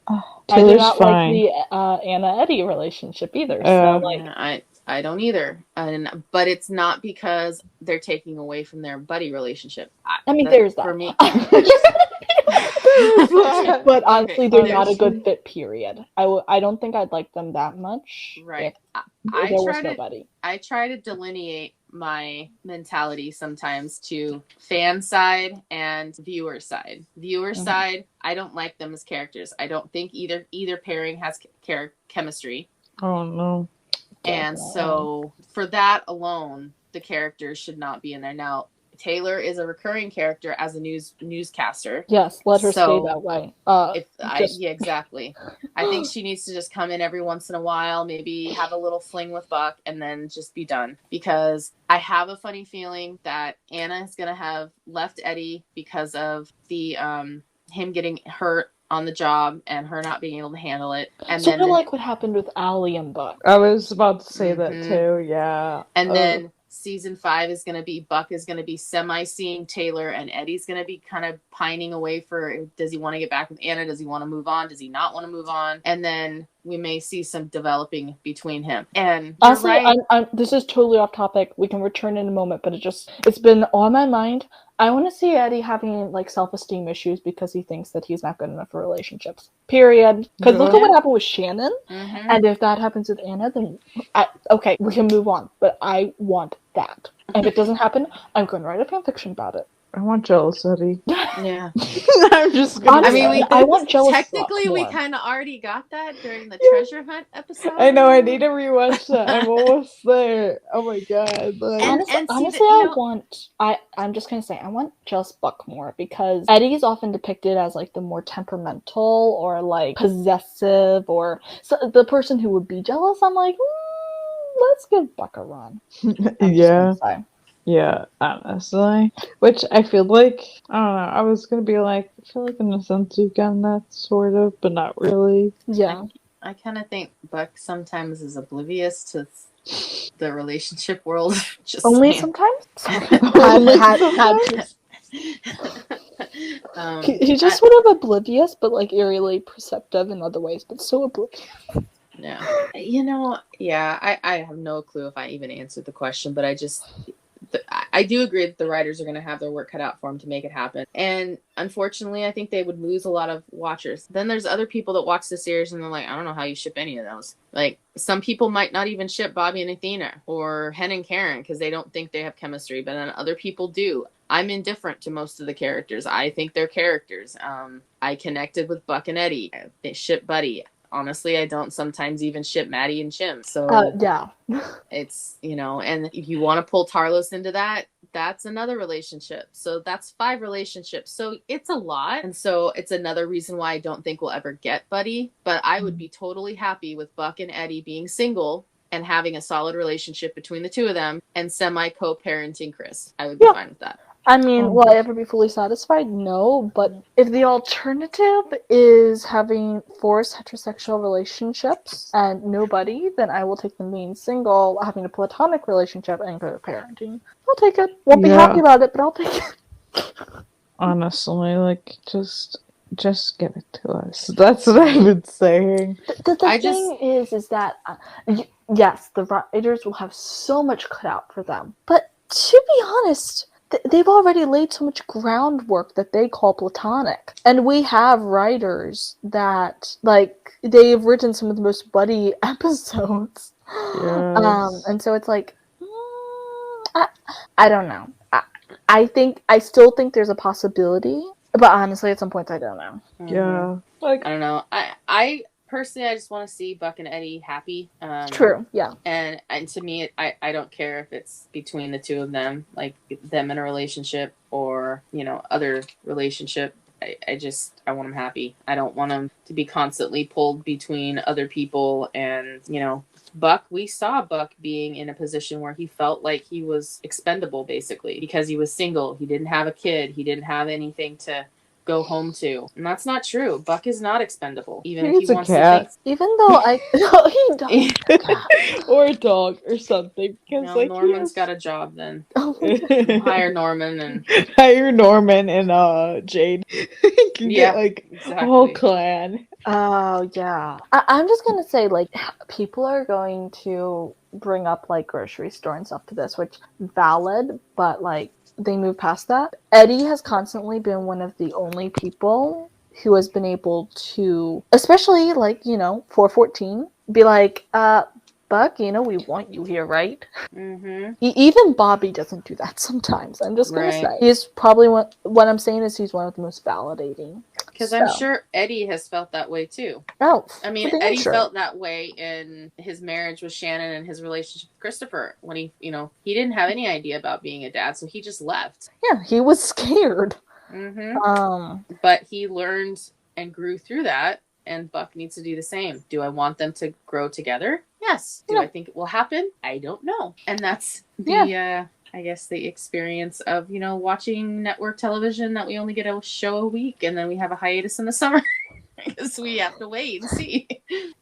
Taylor's I do not fine. like the Anna-Eddie relationship either, so, like... Yeah, I don't either, but it's not because they're taking away from their buddy relationship. I mean, there's that. For me. But honestly, they're not a good fit, period. I don't think I'd like them that much. Right. If there was nobody. I try to delineate my mentality sometimes to fan side and viewer side. Viewer side, I don't like them as characters. I don't think either pairing has chemistry. Oh, no. And so for that alone, the characters should not be in there. Now, Taylor is a recurring character as a newscaster. Yes, let her stay that way. Yeah, exactly. I think she needs to just come in every once in a while, maybe have a little fling with Buck, and then just be done. Because I have a funny feeling that Anna is gonna have left Eddie because of the him getting hurt on the job and her not being able to handle it. And sort of like what happened with Allie and Buck. I was about to say that too, yeah. And then season 5 is going to be Buck is going to be semi-seeing Taylor, and Eddie's going to be kind of pining away for, does he want to get back with Anna? Does he want to move on? Does he not want to move on? And then we may see some developing between him. And honestly, right. This is totally off topic. We can return in a moment, but it's been on my mind. I want to see Eddie having like self-esteem issues because he thinks that he's not good enough for relationships. Period. Because look at what happened with Shannon. Mm-hmm. And if that happens with Anna, then okay, we can move on. But I want that. And if it doesn't happen, I'm going to write a fan fiction about it. I want jealous Eddie. Yeah. I'm just gonna I want jealous. Technically, we kind of already got that during the treasure hunt episode. I know. I need to rewatch that. I'm almost there. Oh my god. Honestly, I'm just gonna say I want jealous Buck more, because Eddie is often depicted as like the more temperamental or like possessive or the person who would be jealous. I'm like, let's give Buck a run. Yeah. Yeah, honestly. Which I feel like, I don't know, I was going to be like, I feel like in a sense you've gotten that, sort of, but not really. Yeah. I kind of think Buck sometimes is oblivious to the relationship world. Just only saying. Sometimes? He's just sort of oblivious, but like eerily perceptive in other ways, but so oblivious. Yeah. I have no clue if I even answered the question, but I do agree that the writers are going to have their work cut out for them to make it happen. And unfortunately, I think they would lose a lot of watchers. Then there's other people that watch the series and they're like, I don't know how you ship any of those. Like, some people might not even ship Bobby and Athena or Hen and Karen because they don't think they have chemistry, but then other people do. I'm indifferent to most of the characters. I think they're characters. I connected with Buck and Eddie. They ship Buddy. Honestly, I don't sometimes even ship Maddie and Chim. So yeah, it's, and if you want to pull Tarlos into that, that's another relationship. So that's 5 relationships. So it's a lot. And so it's another reason why I don't think we'll ever get Buddy. But I would be totally happy with Buck and Eddie being single and having a solid relationship between the two of them and semi-co-parenting Chris. I would be fine with that. I mean, will I ever be fully satisfied? No, but if the alternative is having forced heterosexual relationships and nobody, then I will take them being single, having a platonic relationship, and co-parenting. I'll take it. Won't be happy about it, but I'll take it. Honestly, like, just give it to us. That's what I've been saying. The thing is that, yes, the writers will have so much cut out for them, but to be honest, they've already laid so much groundwork that they call platonic. And we have writers that, like, they've written some of the most buddy episodes. Yes. And so it's like, I don't know. I still think there's a possibility, but honestly, at some points, I don't know. Yeah. Like, I don't know. I personally, I just want to see Buck and Eddie happy. True, yeah. And to me, I don't care if it's between the two of them, like them in a relationship or, other relationship. I want them happy. I don't want them to be constantly pulled between other people. And, Buck, we saw Buck being in a position where he felt like he was expendable, basically, because he was single. He didn't have a kid. He didn't have anything to go home to. And that's not true. Buck is not expendable. Even if He's he a wants cat. to think. Even though no, he does. Or a dog or something. Because like Norman's got a job then. Oh, Hire Norman and hire Norman and Jade. You can get like exactly. a whole clan. Oh, yeah. I'm just gonna say, like, people are going to bring up, like, grocery store and stuff to this, which valid, but, like, they move past that. Eddie has constantly been one of the only people who has been able to, especially, like, 414, be like, Buck, we want you here, right? Mm-hmm. Even Bobby doesn't do that sometimes. I'm just gonna say he's probably what I'm saying is he's one of the most validating. Because I'm sure Eddie has felt that way too. Oh, I mean, Eddie felt that way in his marriage with Shannon and his relationship with Christopher when he didn't have any idea about being a dad, so he just left. Yeah, he was scared. Mm-hmm. But he learned and grew through that, and Buck needs to do the same. Do I want them to grow together? Yes. Do I think it will happen? I don't know. And that's the I guess the experience of, watching network television that we only get a show a week and then we have a hiatus in the summer. Because we have to wait and see.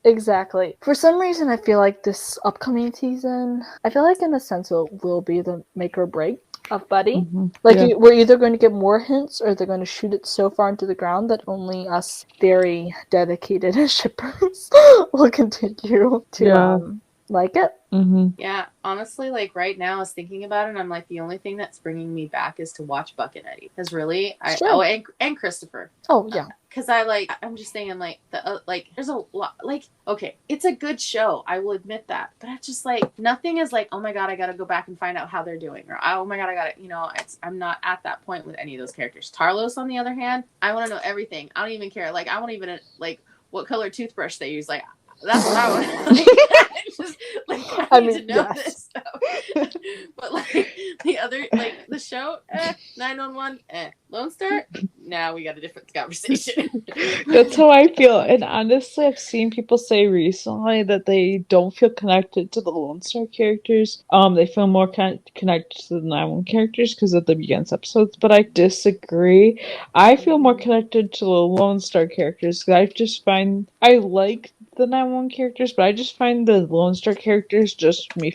Exactly. For some reason, I feel like this upcoming season, I feel like in a sense it will be the make or break of Buddy. Mm-hmm. Like, we're either going to get more hints or they're going to shoot it so far into the ground that only us very dedicated shippers will continue to like it. Mm-hmm. Yeah, honestly, like right now, I was thinking about it, and I'm like, the only thing that's bringing me back is to watch Buck and Eddie. Because really, and Christopher. Oh yeah. Because I'm just thinking like there's a lot, like, okay, it's a good show, I will admit that, but it's just like nothing is like, oh my god, I gotta go back and find out how they're doing, or oh my god, I gotta, I'm not at that point with any of those characters. Tarlos, on the other hand, I want to know everything. I don't even care. Like, I won't even like what color toothbrush they use. Like, that's what I want. Just, like, I need to know this stuff. But like the other, like the show, 911, Lone Star. Now we got a different conversation. That's how I feel. And honestly, I've seen people say recently that they don't feel connected to the Lone Star characters. They feel more connected to the 911 characters because of the Begins episodes. But I disagree. I feel more connected to the Lone Star characters because I just find I like the 911 characters, but I just find the Lone Star characters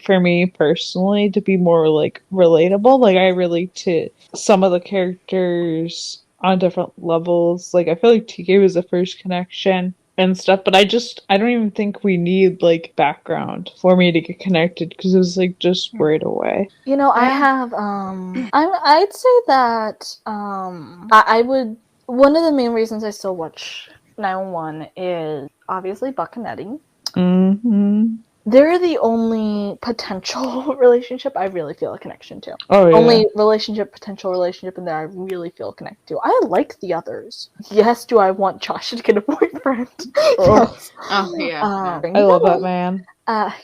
for me personally to be more like relatable. Like, I relate to some of the characters on different levels. Like, I feel like TK was the first connection and stuff, but I don't even think we need like background for me to get connected because it was like just right away. I have I'd say that I would, one of the main reasons I still watch 911 is obviously Buck and Eddie. Mm-hmm. They're the only potential relationship I really feel a connection to. Oh, yeah. Only potential relationship in there I really feel connected to. I like the others. Yes, do I want Josh to get a boyfriend? Yes. Oh, yeah. I love that man.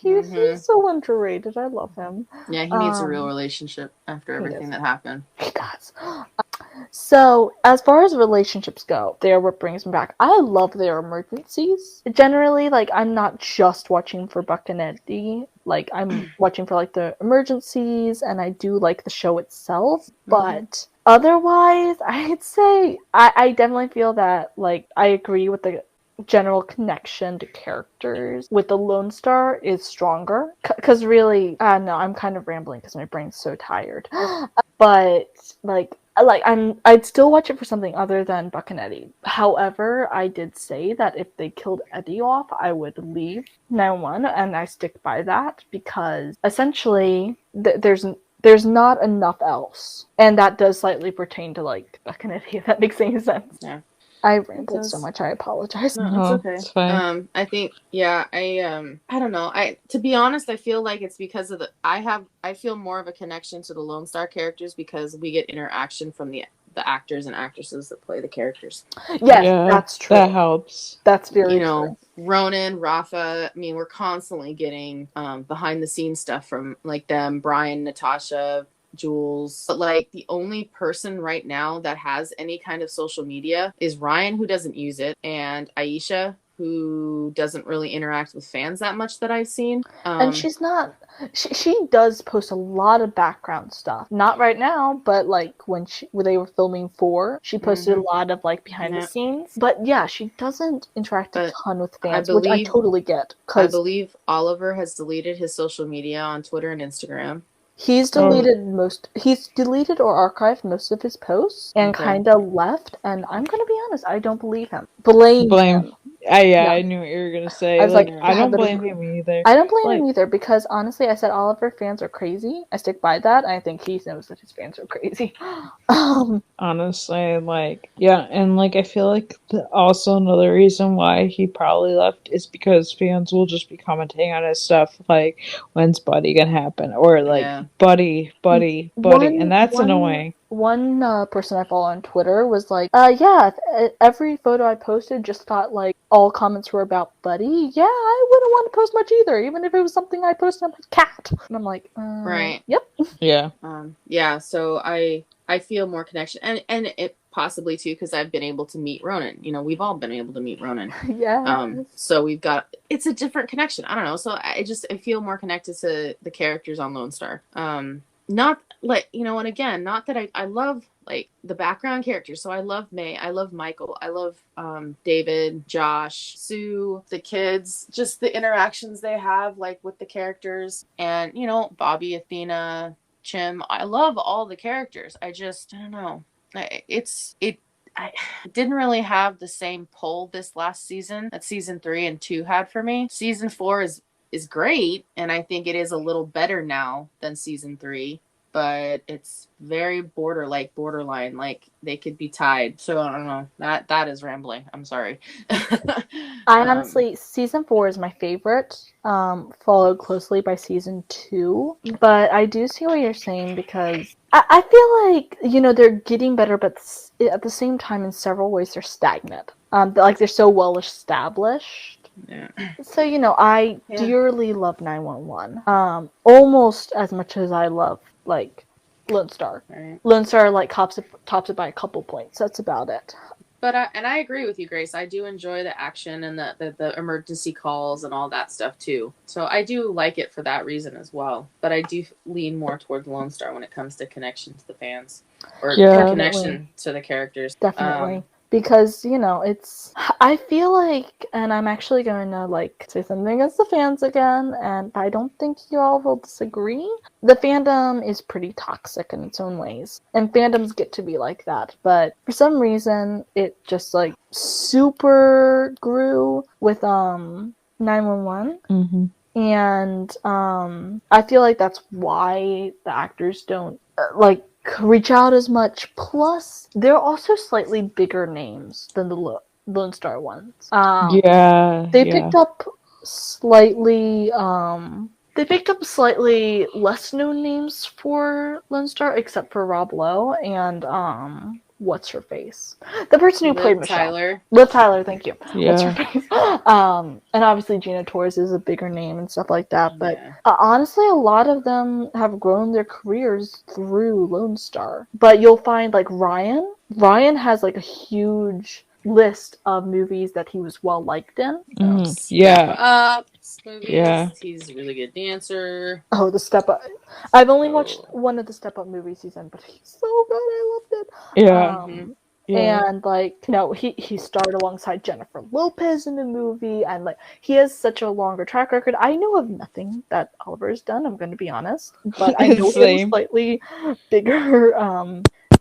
He's so underrated. I love him. Yeah, he needs a real relationship after everything that happened. He does. So, as far as relationships go, they're what brings me back. I love their emergencies. Generally, like, I'm not just watching for Buck and Eddie. Like, I'm watching for, like, the emergencies, and I do like the show itself. But otherwise, I'd say I definitely feel that, like, I agree with the general connection to characters with the Lone Star is stronger. Because really, no, I'm kind of rambling because my brain's so tired. But, I'd still watch it for something other than Buck and Eddie. However, I did say that if they killed Eddie off, I would leave 911, and I stick by that because essentially there's there's not enough else. And that does slightly pertain to like Buckingham, if that makes any sense. Yeah. I rambled so much, I apologize. No, No, it's okay. it's fine. I think, yeah, I don't know. To be honest, I feel like it's because of I feel more of a connection to the Lone Star characters because we get interaction from the actors and actresses that play the characters. Yes, Yeah, that's true. That helps. That's very true. true. Ronan, Rafa, I mean, we're constantly getting behind the scenes stuff from like them, Brian, Natasha, Jules. But like the only person right now that has any kind of social media is Ryan, who doesn't use it, and Aisha, who doesn't really interact with fans that much that I've seen. And she's not. She does post a lot of background stuff. Not right now, but like when they were filming 4, she posted a lot of like behind the scenes. But yeah, she doesn't interact a ton with fans, which I totally get. I believe Oliver has deleted his social media on Twitter and Instagram. He's deleted He's deleted or archived most of his posts and kind of left. And I'm gonna be honest, I don't believe him. Blame him. I knew what you were gonna say. I was like, I don't blame him either. I don't blame him either because honestly, I said all of her fans are crazy. I stick by that. I think he knows that his fans are crazy. Honestly, like, yeah, and like I feel like also another reason why he probably left is because fans will just be commenting on his stuff like, when's Buddy gonna happen, or like Buddy, and that's annoying. One person I follow on Twitter was like, every photo I posted just got like all comments were about Buddy. Yeah, I wouldn't want to post much either, even if it was something I posted on my cat. And I'm like, right. Yep. Yeah. Yeah, so I feel more connection. And it possibly too, because I've been able to meet Ronan. You know, we've all been able to meet Ronan. Yeah. So it's a different connection. I don't know. So I feel more connected to the characters on Lone Star. Not like, you know, and again, not that I love like the background characters. So I love May, I love Michael, I love David, Josh, Sue, the kids, just the interactions they have like with the characters, and you know, Bobby, Athena, Chim. I love all the characters. I don't know. I didn't really have the same pull this last season that season 3 and 2 had for me. Season 4 is great, and I think it is a little better now than season 3, but it's very borderline, like they could be tied. So I don't know. That is rambling. I'm sorry. I honestly, season 4 is my favorite, followed closely by season 2. But I do see what you're saying because I feel like, you know, they're getting better, but at the same time, in several ways, they're stagnant. Like they're so well established. Yeah. So, you know, I dearly love 911. Almost as much as I love like Lone Star. Right. Lone Star like tops it by a couple points. That's about it. But I agree with you, Grace. I do enjoy the action and the emergency calls and all that stuff too. So I do like it for that reason as well. But I do lean more towards Lone Star when it comes to connection to the fans or connection to the characters. Definitely. Because, you know, I feel like, and I'm actually going to, like, say something against the fans again, and I don't think you all will disagree. The fandom is pretty toxic in its own ways, and fandoms get to be like that, but for some reason, it just, like, super grew with, 911. Mm-hmm. And, I feel like that's why the actors don't, reach out as much. Plus, they're also slightly bigger names than the Lone Star ones. They picked up slightly. They picked up slightly less known names for Lone Star, except for Rob Lowe and what's her face? The person who played Michelle. Liv Tyler, thank you. Yeah. What's her face? And obviously Gina Torres is a bigger name and stuff like that. But honestly, a lot of them have grown their careers through Lone Star. But you'll find like Ryan. Ryan has like a huge list of movies that he was well liked in. Movies. He's a really good dancer. Oh, the Step Up. I've only watched one of the Step Up movies he's in, but he's so good. I loved it. And like, you know, he starred alongside Jennifer Lopez in the movie, and like he has such a longer track record. I know of nothing that Oliver has done, I'm going to be honest, but I know he has a slightly bigger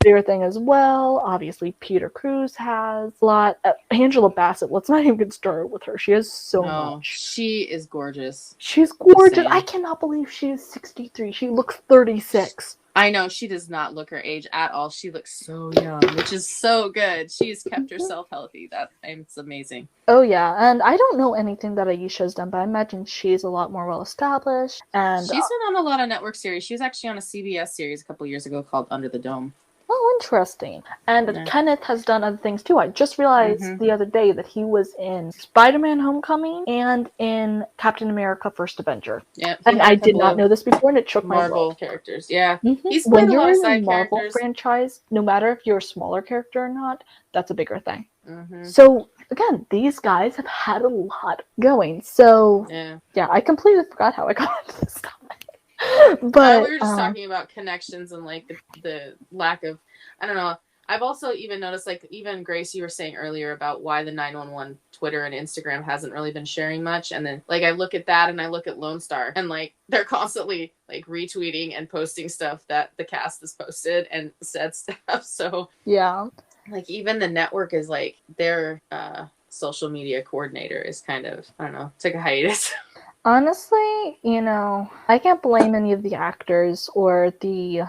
favorite thing as well. Obviously, Peter Cruz has a lot. Angela Bassett, let's not even get started with her. She has so much. She is gorgeous. She's gorgeous. saying. I cannot believe she is 63. She looks 36. I know, she does not look her age at all. She looks so young, which is so good. She has kept herself healthy. It's amazing. Oh yeah, and I don't know anything that Aisha has done, but I imagine she's a lot more well established. And She's been on a lot of network series. She was actually on a CBS series a couple years ago called Under the Dome. oh, interesting. And Yeah. Kenneth has done other things too. I just realized the other day that he was in Spider-Man: Homecoming and in Captain America: First Avenger. Yeah, And I did not know this before, and it shook my Marvel world. characters. Yeah, Mhm. he's When played a you're lot of in a side Marvel characters. franchise, no matter if you're a smaller character or not, that's a bigger thing. Mm-hmm. So again, these guys have had a lot going. So Yeah, I completely forgot how I got into this topic. But we were just talking about connections and like the lack of, I don't know. I've also even noticed, like, even Grace, you were saying earlier about why the 911 Twitter and Instagram hasn't really been sharing much. And then, like, I look at that and I look at Lone Star and, like, they're constantly, like, retweeting and posting stuff that the cast has posted and said stuff. So, yeah. like, even the network is, like, their social media coordinator is kind of, I don't know, took a hiatus. Honestly, I can't blame any of the actors or the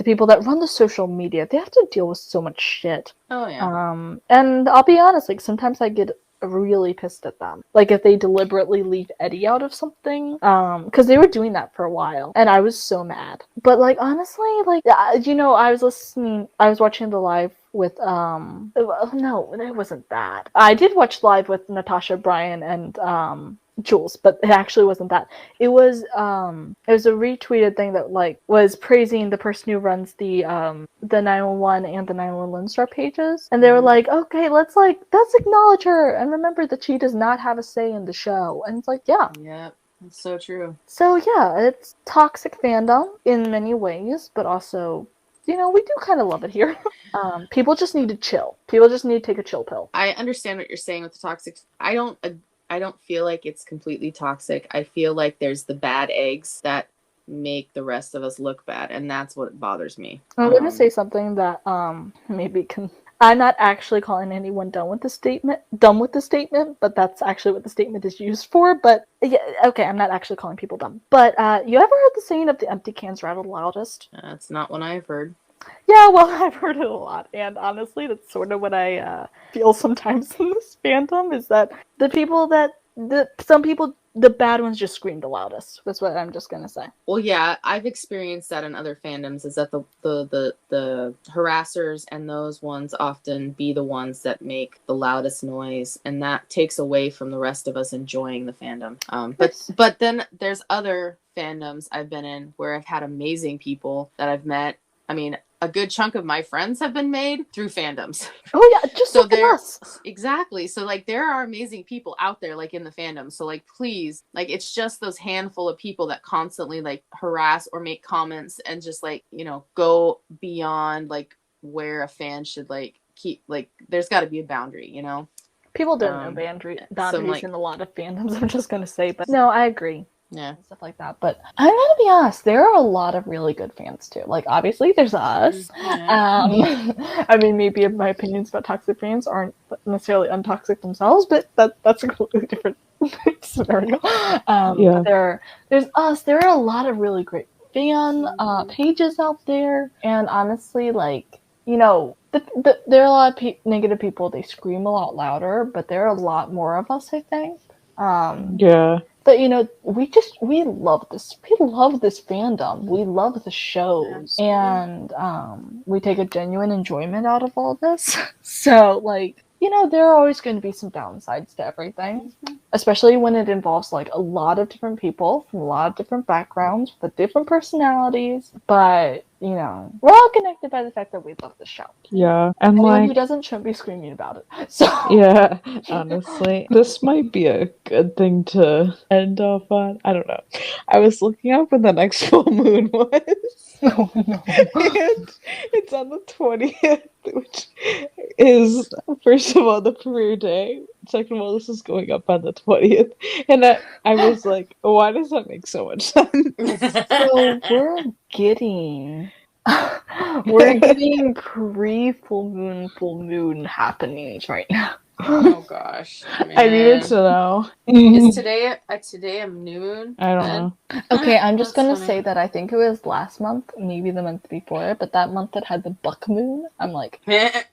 people that run the social media. They have to deal with so much shit. Oh, yeah. And I'll be honest, like, sometimes I get really pissed at them. Like, if they deliberately leave Eddie out of something. Because they were doing that for a while. And I was so mad. But, like, honestly, like, I was watching the live with, no, it wasn't that. I did watch live with Natasha, Bryan, and, Jules, but it actually wasn't that. It was a retweeted thing that, like, was praising the person who runs the 911 and the 911 Lone Star pages, and they were like, okay, let's acknowledge her and remember that she does not have a say in the show. And it's like, yeah, It's so true. so yeah, it's toxic fandom in many ways, but also, we do kind of love it here. People just need to chill. People just need to take a chill pill. I understand what you're saying with the toxic. I don't feel like it's completely toxic. I feel like there's the bad eggs that make the rest of us look bad, and that's what bothers me. I'm going to say something that maybe can. I'm not actually calling anyone dumb with the statement, but that's actually what the statement is used for. But yeah, okay, I'm not actually calling people dumb. But you ever heard the saying of the empty cans rattle the loudest? That's not what I've heard. Yeah, well, I've heard it a lot, and honestly, that's sort of what I feel sometimes in this fandom, is that some people, the bad ones just scream the loudest. That's what I'm just gonna say. Well, yeah, I've experienced that in other fandoms, is that the harassers and those ones often be the ones that make the loudest noise, and that takes away from the rest of us enjoying the fandom. But then there's other fandoms I've been in where I've had amazing people that I've met. I mean, a good chunk of my friends have been made through fandoms. Oh yeah, just look at us. Exactly. So, like, there are amazing people out there, like, in the fandom. So, like, please, like, it's just those handful of people that constantly, like, harass or make comments and just, like, go beyond, like, where a fan should, like, keep, like, there's got to be a boundary, People don't know boundaries like, in a lot of fandoms, I'm just gonna say, but no, I agree. Yeah. Stuff like that. But I'm gonna be honest, there are a lot of really good fans too. Like, obviously there's us. Yeah. I mean, maybe my opinions about toxic fans aren't necessarily untoxic themselves, but that's a completely different scenario. There's us. There are a lot of really great fan pages out there, and honestly, like, there are a lot of negative people. They scream a lot louder, but there are a lot more of us, I think. But we love this. We love this fandom. We love the shows, and we take a genuine enjoyment out of all this. So, like, there are always going to be some downsides to everything, especially when it involves, like, a lot of different people from a lot of different backgrounds with different personalities. But we're all connected by the fact that we love the show. Yeah, and anyone who doesn't shouldn't be screaming about it. So yeah, honestly, this might be a good thing to end off on. I don't know. I was looking up when the next full moon was. Oh, no. And it's on the 20th, which is, first of all, the premiere day. Second of all, this is going up on the 20th. And I was like, why does that make so much sense? So we're getting We're getting full moon happenings right now. Oh gosh, I needed man. to know. Is today a new moon? I don't then? know. Okay, I'm just That's gonna funny. say that I think it was last month, maybe the month before, but that month that had the buck moon, I'm like, That's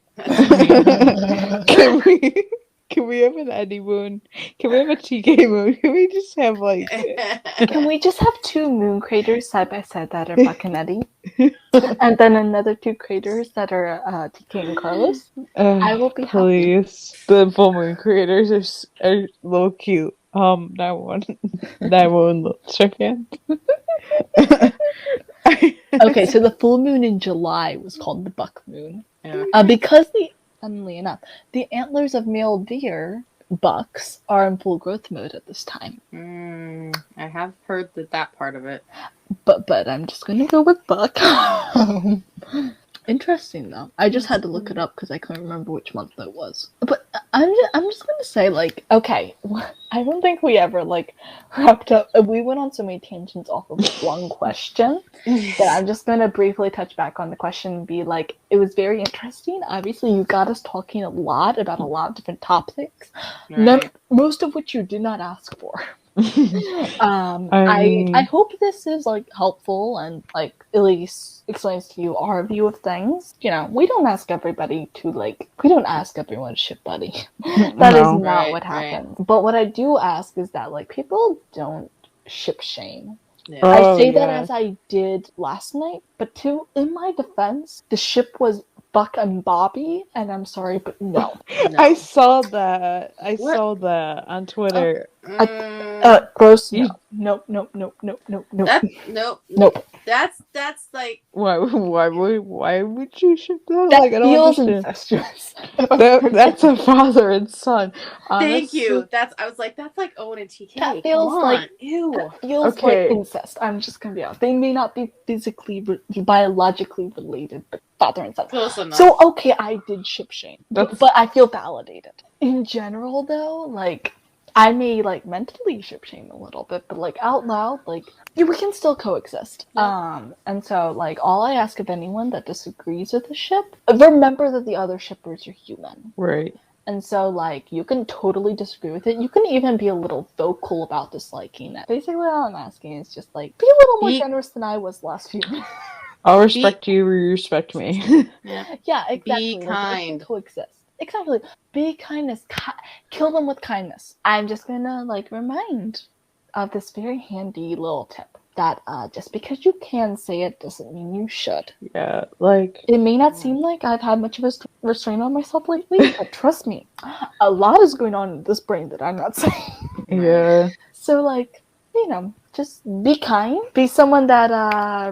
funny. Can we have an Eddie moon? Can we have a TK moon? Can we just have like can we just have 2 moon craters side by side that are Buck and Eddie? And then another 2 craters that are TK and Carlos? I will be happy. please. The full moon creators are a little cute. That one little chicken. Okay, so the full moon in July was called the buck moon. Yeah. Because funnily enough, the antlers of male deer, bucks, are in full growth mode at this time. I have heard that part of it. But I'm just gonna go with buck. Interesting though. I just had to look it up because I couldn't remember which month that was. But I'm just gonna say, like, okay, I don't think we ever like wrapped up. We went on so many tangents off of one question that I'm just gonna briefly touch back on the question and be like, it was very interesting. Obviously, you got us talking a lot about a lot of different topics, Right. most of which you did not ask for. I I hope this is like helpful and like at least explains to you our view of things. You know, we don't ask everybody to we don't ask everyone to ship buddy. That is No. not Right, what right. happens. But what I do ask is that like people don't ship shame. Yeah. Oh, I say that yeah. as I did last night, but in my defense, the ship was Buck and Bobby, and I'm sorry, but no. No. I saw that. I What? saw that on Twitter. Gross. You- Nope. Nope. Nope. That's like Why would you ship that? That Like, I don't feels understand. incestuous. That's a father and son. thank you. Honestly. I was like, that's like Owen and TK. That feels Come like- on. Ew. That feels Okay. like incest. I'm just gonna be honest. They may not be biologically related, but father and son. Close enough. So okay, I did ship shame, That's- but I feel validated. In general, though, like I may like mentally ship shame a little bit, but like out loud, like we can still coexist. Yeah. And so like all I ask of anyone that disagrees with the ship, remember that the other shippers are human. Right. And so, like, you can totally disagree with it. You can even be a little vocal about disliking it. Basically, all I'm asking is just, like, be a little more generous than I was last few minutes. I'll respect you, you respect me. Yeah. Yeah, exactly. Be Like, kind. they can coexist. Exactly. Be kindness. Kill them with kindness. I'm just gonna, like, remind of this very handy little tip. That just because you can say it doesn't mean you should. Yeah, like It may not seem like I've had much of a restraint on myself lately, but trust me, a lot is going on in this brain that I'm not saying. yeah. So, like, you know, just be kind. Be someone that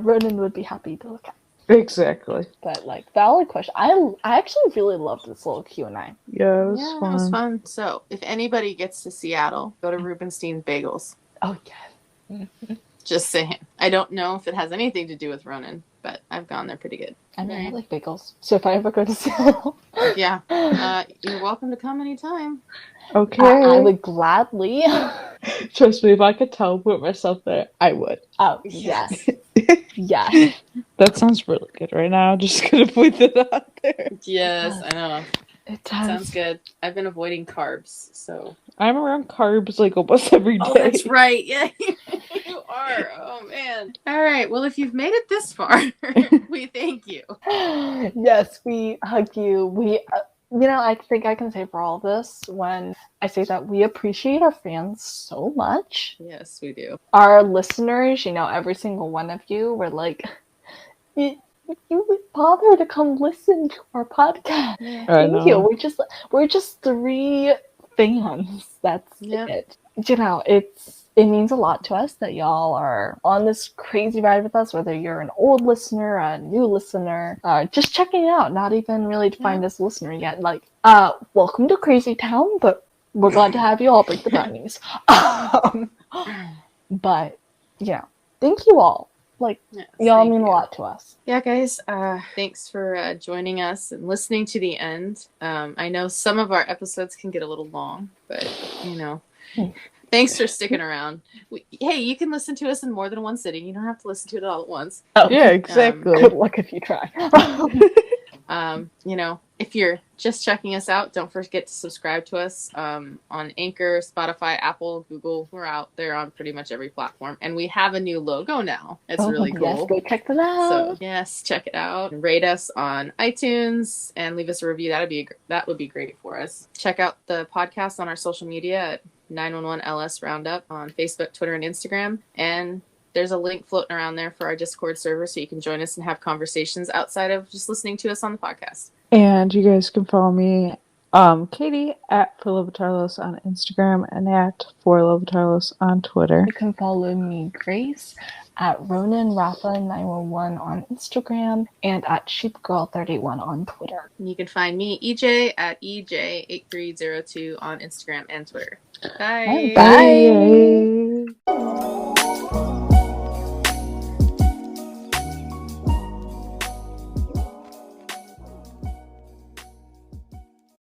Ronan would be happy to look at. Exactly. But, like, valid question. I actually really loved this little Q&A. Yeah, it was Yeah, fun. that was fun. So, if anybody gets to Seattle, go to Rubenstein's Bagels. Oh, yeah. Just saying. I don't know if it has anything to do with Ronan, but I've gone there pretty good. I mean, I Right. like bagels. So if I ever go to Seattle, Yeah. You're welcome to come anytime. Okay. I would gladly. Trust me, if I could teleport myself there, I would. Oh, yes. Yeah. That sounds really good right now. Just gonna put that out there. Yes, I know. It does. Sounds good. I've been avoiding carbs, so. I'm around carbs like almost every day. Oh, that's right. Yeah, you are. Oh, man. All right. Well, if you've made it this far, we thank you. Yes, we hug you. We, I think I can say for all of this when I say that we appreciate our fans so much. Yes, we do. Our listeners, every single one of you, we're like, you would bother to come listen to our podcast. I Thank you. know. We're just 3 fans. That's Yep. it. It means a lot to us that y'all are on this crazy ride with us, whether you're an old listener, a new listener, just checking it out, not even really defined as a listener yet. Like, welcome to Crazy Town, but we're glad to have you all break the brownies. But, thank you all. Like, Yes, y'all thank mean you. a lot to us. Yeah, guys, thanks for joining us and listening to the end. I know some of our episodes can get a little long, but, Thanks for sticking around. Hey, you can listen to us in more than one sitting. You don't have to listen to it all at once. Oh, Yeah, exactly. good luck if you try. If you're just checking us out, don't forget to subscribe to us on Anchor, Spotify, Apple, Google. We're out there on pretty much every platform. And we have a new logo now. It's really cool. Yes, go check that out. So, yes, check it out. Rate us on iTunes and leave us a review. That would be great for us. Check out the podcast on our social media at 911 LS Roundup on Facebook, Twitter, and Instagram. And there's a link floating around there for our Discord server so you can join us and have conversations outside of just listening to us on the podcast. And you guys can follow me, Katie, at ForLovatarlos on Instagram and at ForLovatarlos on Twitter. You can follow me, Grace, at RonanRafa911 on Instagram and at SheepGirl31 on Twitter. And you can find me, EJ, at EJ8302 on Instagram and Twitter. Bye. Bye.